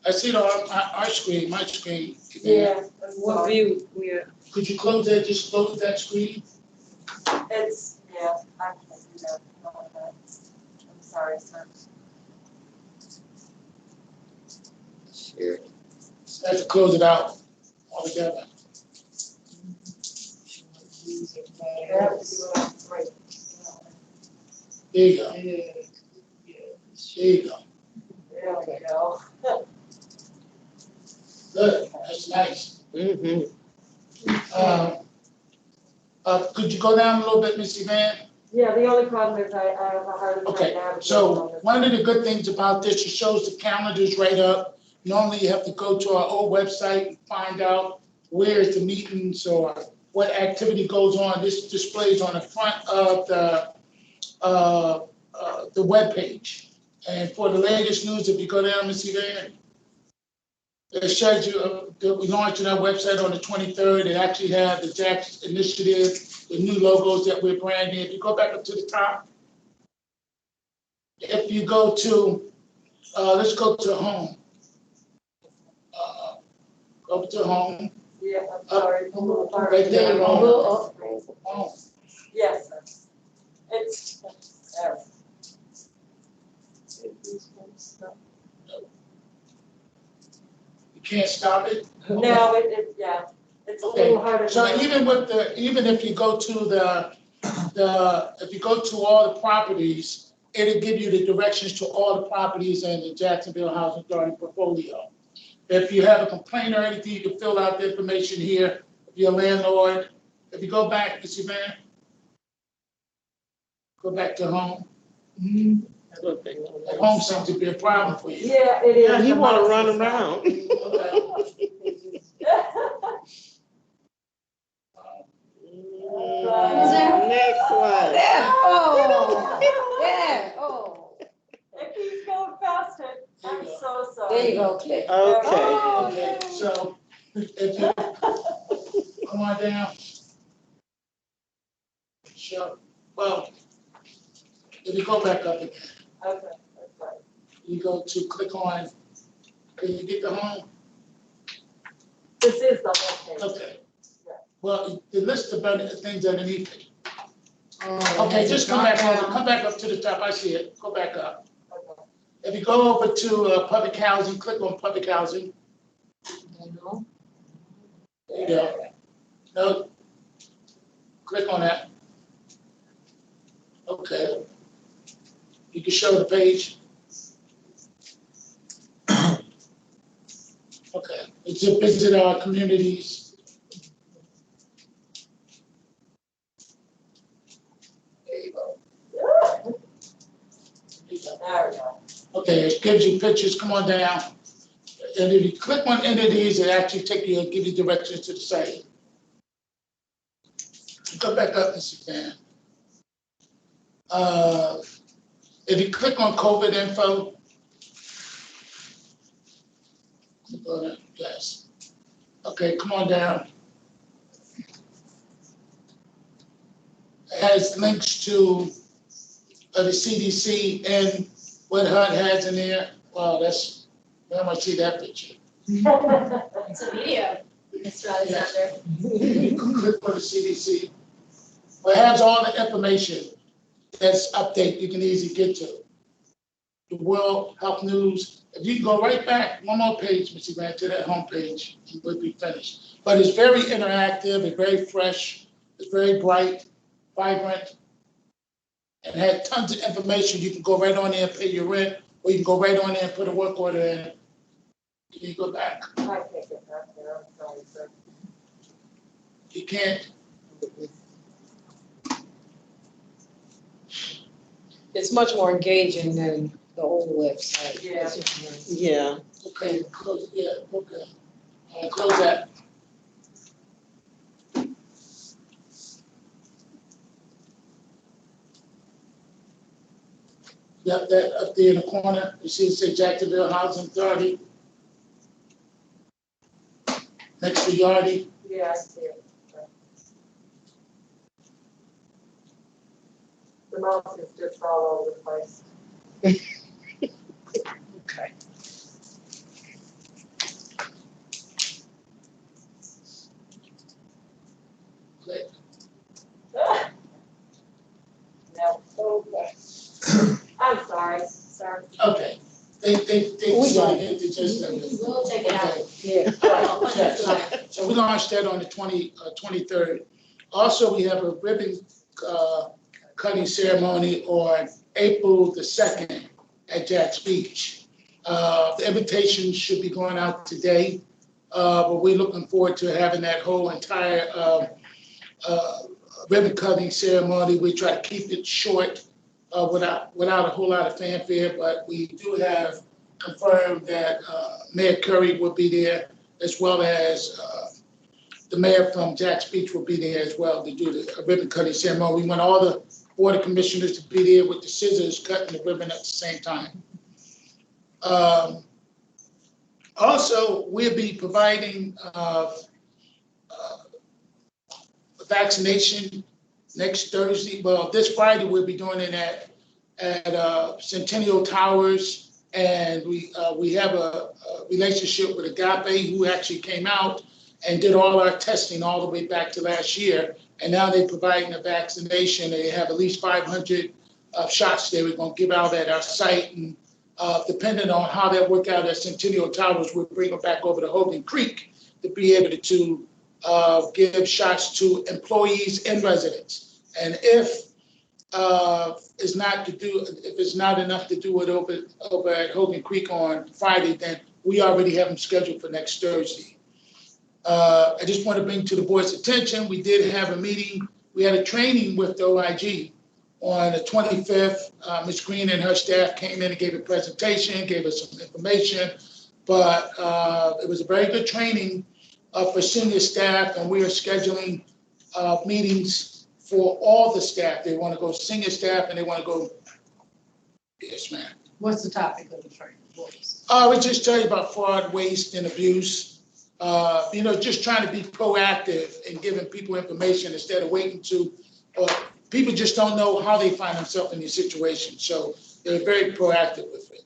I see it on our screen, my screen. Yeah, what view we're. Could you close that, just close that screen? It's, yeah, I can't do that. I'm sorry, sir. Sure. Let's close it out altogether. There you go. There you go. There we go. Good, that's nice. Could you go down a little bit, Ms. Van? Yeah, the only problem is I have a hard time Okay, navigating so on this. one of the good things about this, it shows the calendars right up. Normally you have to go to our old website and find out where's the meetings or what activity goes on. This displays on the front of the webpage. And for the latest news, if you go down, Ms. Van, it shows you that we launched our website on the 23rd. It actually had the Jack's initiative, the new logos that we're branding. If you go back up to the top, if you go to, let's go to home. Go to home. Yeah, I'm sorry. Right there, home. Home. Yes, sir. It's, yes. You can't stop it? No, yeah, it's a little harder. So even if you go to if you go to all the properties, it'll give you the directions to all the properties in the Jacksonville Housing Authority portfolio. If you have a complaint or anything, you can fill out the information here. If you're a landlord, if you go back, Mr. Van, go back to home. Home seems to be a problem for you. Yeah, it is. Yeah, he wanna run around. Next one. Oh, yeah, oh. It keeps going faster. I'm so sorry. There you go, click. Okay. So if you come on down. Sure. Well, if you go back up again, Okay, that's right. you go to click on, can you get the home? This is the whole thing. Okay. Well, the list of things underneath it. Okay, just come back up to the top. I see it. Go back up. If you go over to public housing, click on public housing. No. There you go. No. Click on that. Okay. You can show the page. Okay. It's a visit our communities. There you go. There you go. There we go. Okay, it gives you pictures. Come on down. And if you click on any of these, it actually give you directions to the site. Go back up, Mr. Fan. If you click on COVID info, click on it, yes. Okay, come on down. It has links to the CDC and what HUD has in there. Wow, that's, where am I see that picture? It's a video, Mr. Alexander. You can click on the CDC. Well, it has all the information that's update you can easily get to. The World Health News. If you go right back, one more page, Mr. Grant, to that homepage, and we'll be finished. But it's very interactive, it's very fresh, it's very bright, vibrant, and has tons of information. You can go right on there and pay your rent, or you can go right on there and put a work order in. Can you go back? I can't get back there, I'm sorry, sir. You can't. It's much more engaging than the old website. Yeah. Yeah. Okay, close, yeah, okay. Close that. Got that up there in the corner. You see it say Jacksonville Housing Authority. Next to Yardy. Yeah, I see it. The mouse is just all over the place. Okay. Click. No, okay. I'm sorry, sir. Okay. They We got it. They just. We'll check it out. Okay. Yeah. Yeah. So we launched that on the 23rd. Also, we have a ribbon cutting ceremony on April the 2nd at Jack's Beach. The invitation should be going out today, but we're looking forward to having that whole entire ribbon cutting ceremony. We try to keep it short without a whole lot of fanfare, but we do have confirmed that Mayor Curry will be there, as well as the mayor from Jack's Beach will be there as well to do the ribbon cutting ceremony. We want all the board of commissioners to be there with the scissors cutting the ribbon at the same time. Also, we'll be providing vaccination next Thursday. Well, this Friday, we'll be doing it at Centennial Towers. And we have a relationship with Agape, who actually came out and did all our testing all the way back to last year. And now they're providing a vaccination. They have at least 500 shots they were going to give out at our site. And depending on how that work out at Centennial Towers, we'll bring them back over to Hogan Creek to be able to give shots to employees and residents. And if it's not enough to do it over at Hogan Creek on Friday, then we already have them scheduled for next Thursday. I just want to bring to the board's attention, we did have a meeting, we had a training with the OIG on the 25th. Ms. Green and her staff came in and gave a presentation, gave us some information, but it was a very good training for senior staff, and we are scheduling meetings for all the staff. They want to go senior staff and they want to go, yes, ma'am. What's the topic of the training? We just tell you about fraud, waste, and abuse. Just trying to be proactive and giving people information instead of waiting to, people just don't know how they find themselves in these situations. So they're very proactive with it.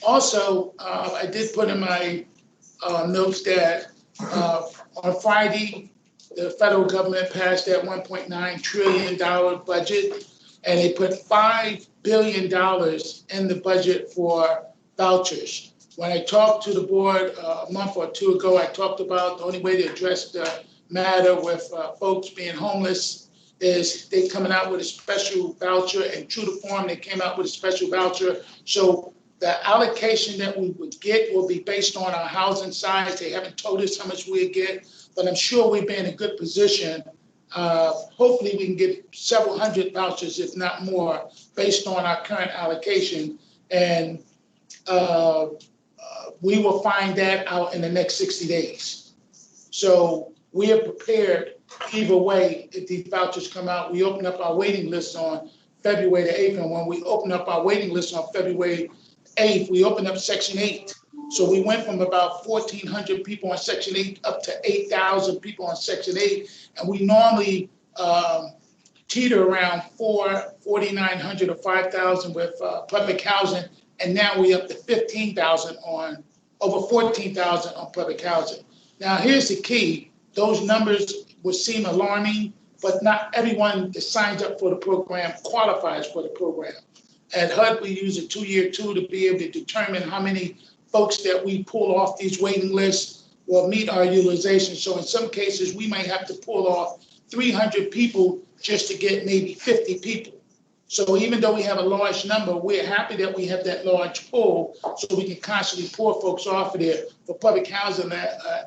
Also, I did put in my notes that on Friday, the federal government passed that $1.9 trillion budget, and they put $5 billion in the budget for vouchers. When I talked to the board a month or two ago, I talked about the only way to address the matter with folks being homeless is they coming out with a special voucher, and true to form, they came out with a special voucher. So the allocation that we would get will be based on our housing size. They haven't told us how much we'd get, but I'm sure we'd be in a good position. Hopefully we can get several hundred vouchers, if not more, based on our current allocation. And we will find that out in the next 60 days. So we are prepared either way. If these vouchers come out, we open up our waiting list on February the 8th. And when we open up our waiting list on February 8th, we open up Section 8. So we went from about 1,400 people on Section 8 up to 8,000 people on Section 8. And we normally teeter around 4,900 or 5,000 with public housing. And now we're up to 15,000 on, over 14,000 on public housing. Now, here's the key. Those numbers would seem alarming, but not everyone that signs up for the program qualifies for the program. At HUD, we use a 2-year tool to be able to determine how many folks that we pull off these waiting lists will meet our utilization. So in some cases, we might have to pull off 300 people just to get maybe 50 people. So even though we have a large number, we're happy that we have that large pool so we can constantly pull folks off of there. For public housing,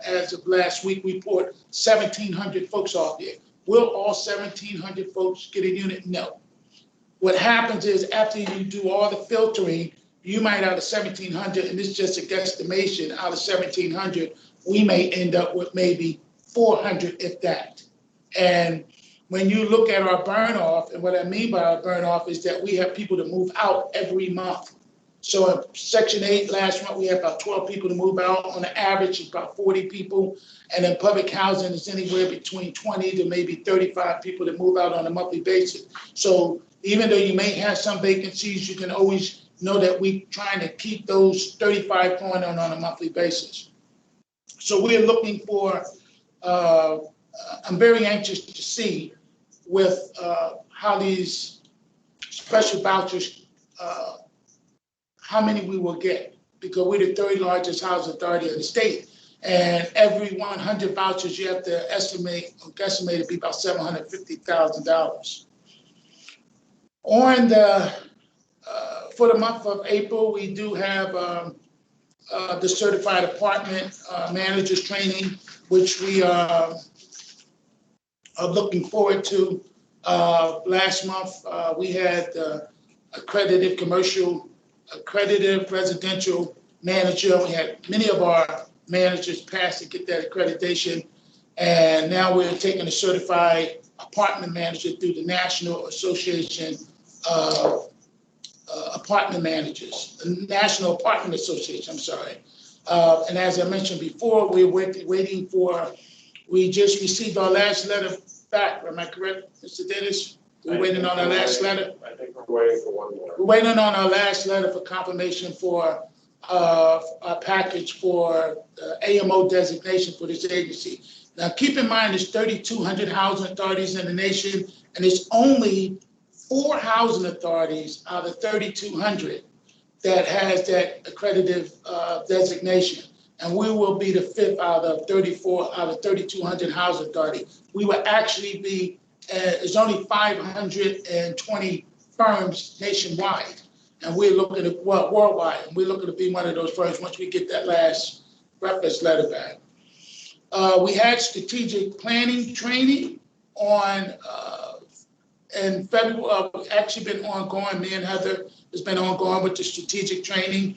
as of last week, we poured 1,700 folks off there. Will all 1,700 folks get a unit? No. What happens is after you do all the filtering, you might out of 1,700, and this is just a guesstimation, out of 1,700, we may end up with maybe 400 if that. And when you look at our burn off, and what I mean by our burn off is that we have people to move out every month. So in Section 8 last month, we had about 12 people to move out. On the average, it's about 40 people. And in public housing, it's anywhere between 20 to maybe 35 people to move out on a monthly basis. So even though you may have some vacancies, you can always know that we're trying to keep those 35 going on a monthly basis. So we're looking for, I'm very anxious to see with how these special vouchers, how many we will get, because we're the third largest housing authority in the state. And every 100 vouchers, you have to estimate or guesstimate to be about $750,000. On the, for the month of April, we do have the certified apartment managers training, which we are looking forward to. Last month, we had accredited residential manager. We had many of our managers pass to get that accreditation. And now we're taking a certified apartment manager through the National Association of Apartment Managers, the National Apartment Association, I'm sorry. And as I mentioned before, we're waiting for, we just received our last letter back. Am I correct, Mr. Dennis? We're waiting on our last letter? I think we're waiting for one more. We're waiting on our last letter for confirmation for our package for AMO designation for this agency. Now, keep in mind, there's 3,200 housing authorities in the nation, and it's only 4 housing authorities out of 3,200 that has that accredited designation. And we will be the 5th out of 34 out of 3,200 housing authority. We will actually be, there's only 520 firms nationwide. And we're looking at, well, worldwide, and we're looking to be one of those firms once we get that last reference letter back. We had strategic planning training on, in February, actually been ongoing. Me and Heather has been ongoing with the strategic training.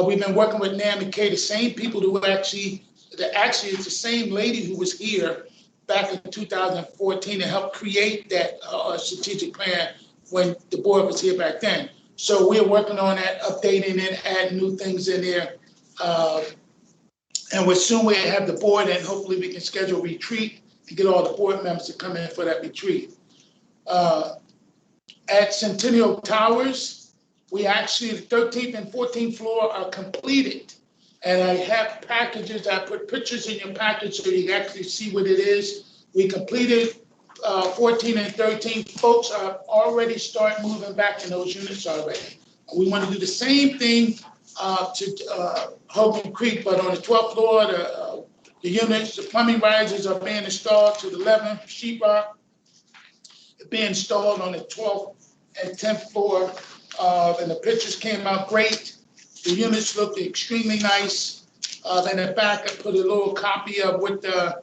We've been working with Nan McKay, the same people who actually it's the same lady who was here back in 2014 to help create that strategic plan when the board was here back then. So we're working on that, updating it, adding new things in there. And soon we'll have the board, and hopefully we can schedule a retreat and get all the board members to come in for that retreat. At Centennial Towers, we actually, the 13th and 14th floor are completed. And I have packages, I put pictures in your package so you can actually see what it is. We completed 14 and 13. Folks are already start moving back in those units already. We want to do the same thing to Hogan Creek, but on the 12th floor, the units, the plumbing risers are being installed to the 11th sheetrock. Being installed on the 12th and 10th floor, and the pictures came out great. The units look extremely nice. In the back, I put a little copy of what the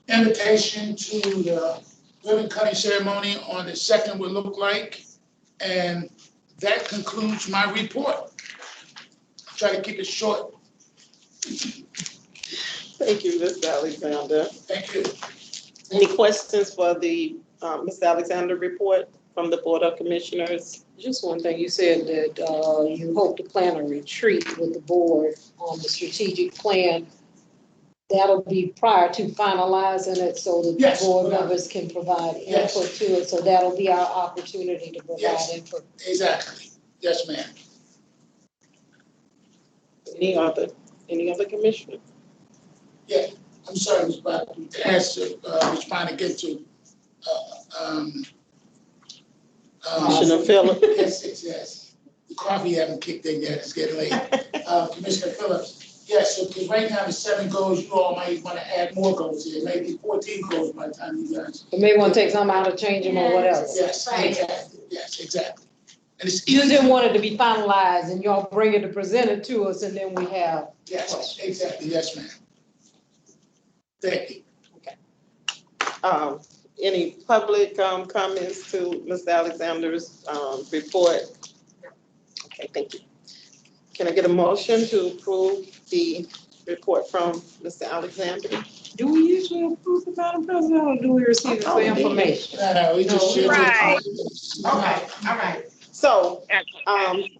invitation to the ribbon cutting ceremony on the 2nd would look like. And that concludes my report. I'll try to keep it short. Thank you, Mr. Alexander. Thank you. Any questions for the Mr. Alexander report from the Board of Commissioners? Just one thing, you said that you hope to plan a retreat with the board on the strategic plan. That'll be prior to finalizing it so that the board members can provide input to it. So that'll be our opportunity to provide input. Exactly. Yes, ma'am. Any other commissioner? Yeah, I'm sorry, Ms. Black, to answer, respond again to, Commissioner Phillips. Yes. The coffee haven't kicked in yet, it's getting late. Commissioner Phillips, yes, so because right now the 7 goals, you all might want to add more goals here, maybe 14 goals by the time you guys. You may want to take some out or change them or whatever. Yes, exactly, yes, exactly. And it's You easy. didn't want it to be finalized and y'all bring it to present it to us and then we have. Yes, exactly, yes, ma'am. Thank you. Any public comments to Mr. Alexander's report? Okay, thank you. Can I get a motion to approve the report from Mr. Alexander? Do we usually approve the Madam President or do we receive the information? No, we just should. Right. Okay, all right. So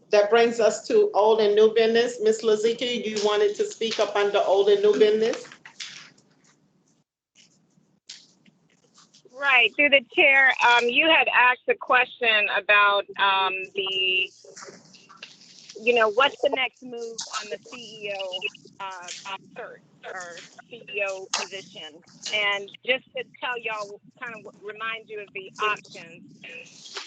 that brings us to old and new business. Ms. Lazika, you wanted to speak up under old and new business? Right, through the chair, you had asked a question about what's the next move on the CEO search or CEO position? And just to tell y'all, kind of remind you of the options.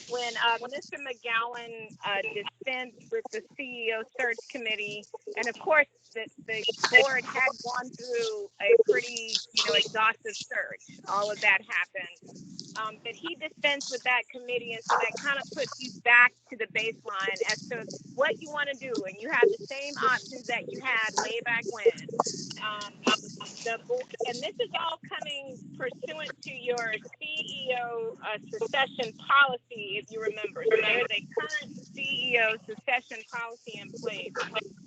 When Mr. McGowan dispensed with the CEO search committee, and of course the board had gone through a pretty exhaustive search. All of that happened. But he dispensed with that committee, and so that kind of puts you back to the baseline as to what you want to do, and you have the same options that you had way back when. And this is all coming pursuant to your CEO succession policy, if you remember. So there's a current CEO succession policy in place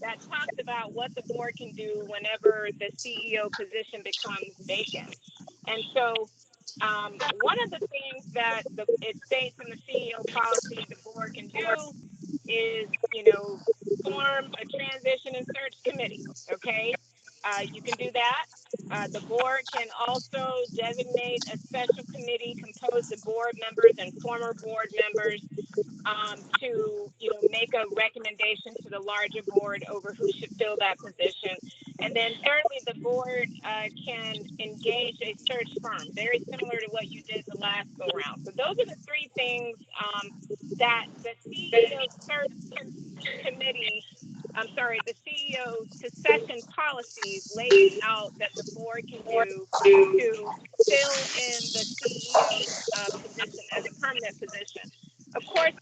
that talks about what the board can do whenever the CEO position becomes vacant. And so one of the things that it states in the CEO policy the board can do is, form a transition and search committee, okay? You can do that. The board can also designate a special committee composed of board members and former board members to make a recommendation to the larger board over who should fill that position. And then thirdly, the board can engage a search firm, very similar to what you did the last go round. So those are the 3 things that the CEO search committee, the CEO succession policies lays out that the board can do to fill in the CEO position as a permanent position. Of course,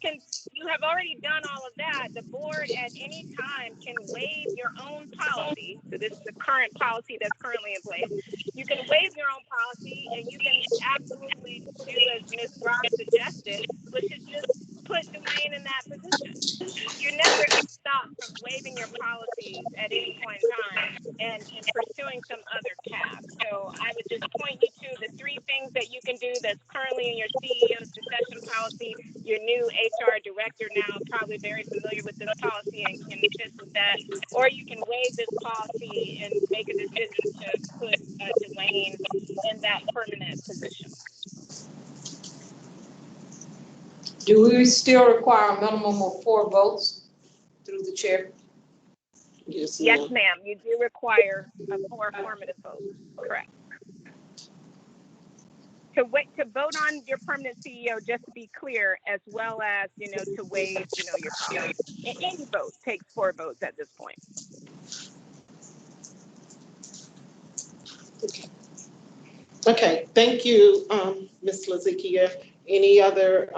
you have already done all of that. The board at any time can waive your own policy. So this is the current policy that's currently in place. You can waive your own policy, and you can absolutely do as Ms. Brock suggested, which is just put Dwayne in that position. You're never going to stop from waiving your policies at any point in time and pursuing some other path. So I would just point you to the 3 things that you can do that's currently in your CEO succession policy. Your new HR director now probably very familiar with this policy and can assist with that. Or you can waive this policy and make a decision to put Dwayne in that permanent position. Do we still require a minimum of 4 votes through the chair? Yes, ma'am. You do require a 4 affirmative vote. Correct. to vote on your permanent CEO, just to be clear, as well as, to waive, your policy. Any vote takes 4 votes at this point. Okay, thank you, Ms. Lazikia. Any other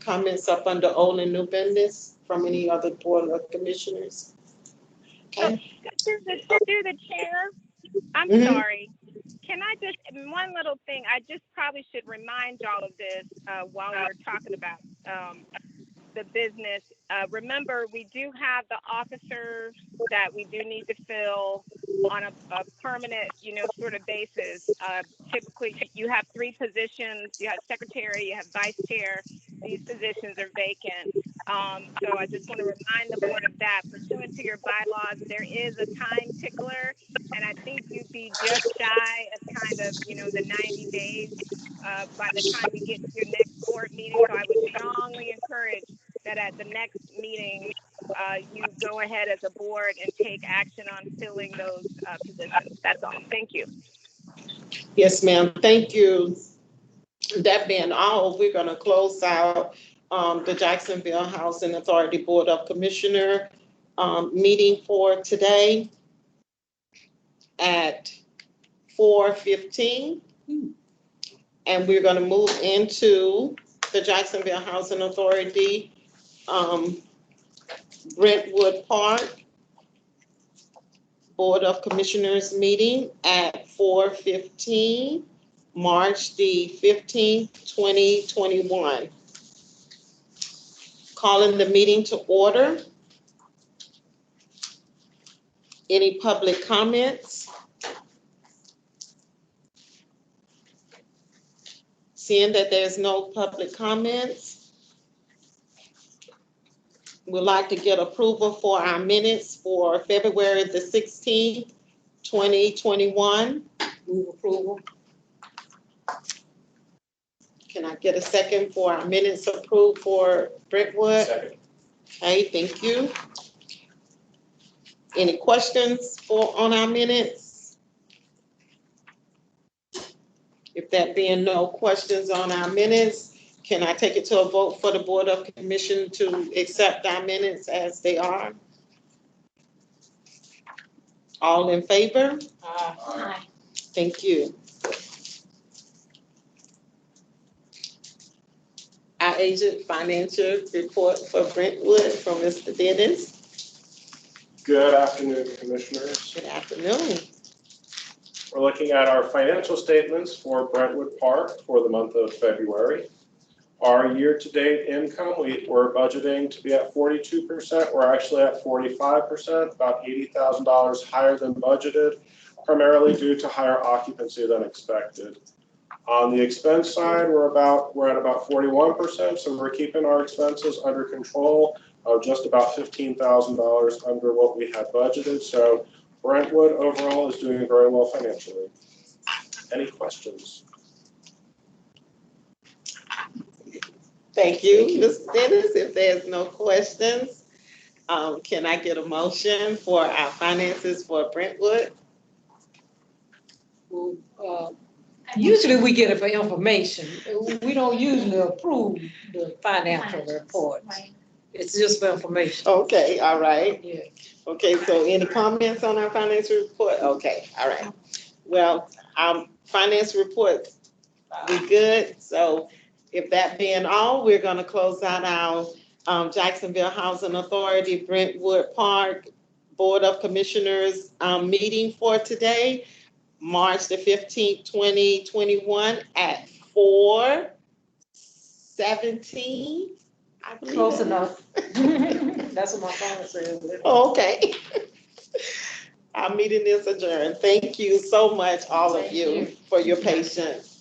comments up under old and new business from any other board of commissioners? Okay. Through the chair, I'm sorry. Can I just, one little thing, I just probably should remind y'all of this while we're talking about the business. Remember, we do have the officers that we do need to fill on a permanent, sort of basis. Typically, you have 3 positions. You have secretary, you have vice chair. These positions are vacant. So I just want to remind the board of that. Pursuant to your bylaws, there is a time tickler, and I think you'd be just shy of kind of, the 90 days by the time you get to your next board meeting. So I would strongly encourage that at the next meeting, you go ahead as a board and take action on filling those positions. That's all. Thank you. Yes, ma'am. Thank you. That being all, we're going to close out the Jacksonville Housing Authority Board of Commissioner meeting for today at 4:15. And we're going to move into the Jacksonville Housing Authority Brentwood Park Board of Commissioners meeting at 4:15, March the 15th, 2021. Calling the meeting to order. Any public comments? Seeing that there's no public comments, we'd like to get approval for our minutes for February the 16th, 2021. Move approval. Can I get a second for our minutes approved for Brentwood? Second. Okay, thank you. Any questions on our minutes? If that being no questions on our minutes, can I take it to a vote for the Board of Commission to accept our minutes as they are? All in favor? Aye. Thank you. Our agent financial report for Brentwood from Mr. Dennis. Good afternoon, Commissioners. Good afternoon. We're looking at our financial statements for Brentwood Park for the month of February. Our year-to-date income, we're budgeting to be at 42%. We're actually at 45%, about $80,000 higher than budgeted, primarily due to higher occupancy than expected. On the expense side, we're at about 41%, so we're keeping our expenses under control, just about $15,000 under what we had budgeted. So Brentwood overall is doing very well financially. Any questions? Thank you, Mr. Dennis. If there's no questions, can I get a motion for our finances for Brentwood? Usually we get it for information. We don't usually approve the financial reports. Right. It's just for information. Okay, all right. Yeah. Okay, so any comments on our financial report? Okay, all right. Well, our finance report, we good. So if that being all, we're gonna close out our Jacksonville Housing Authority Brentwood Park Board of Commissioners meeting for today, March the 15th, 2021 at 4:17. I believe Close that enough. That's what my phone says. Okay. Our meeting is adjourned. Thank you so much, all of you, for your patience.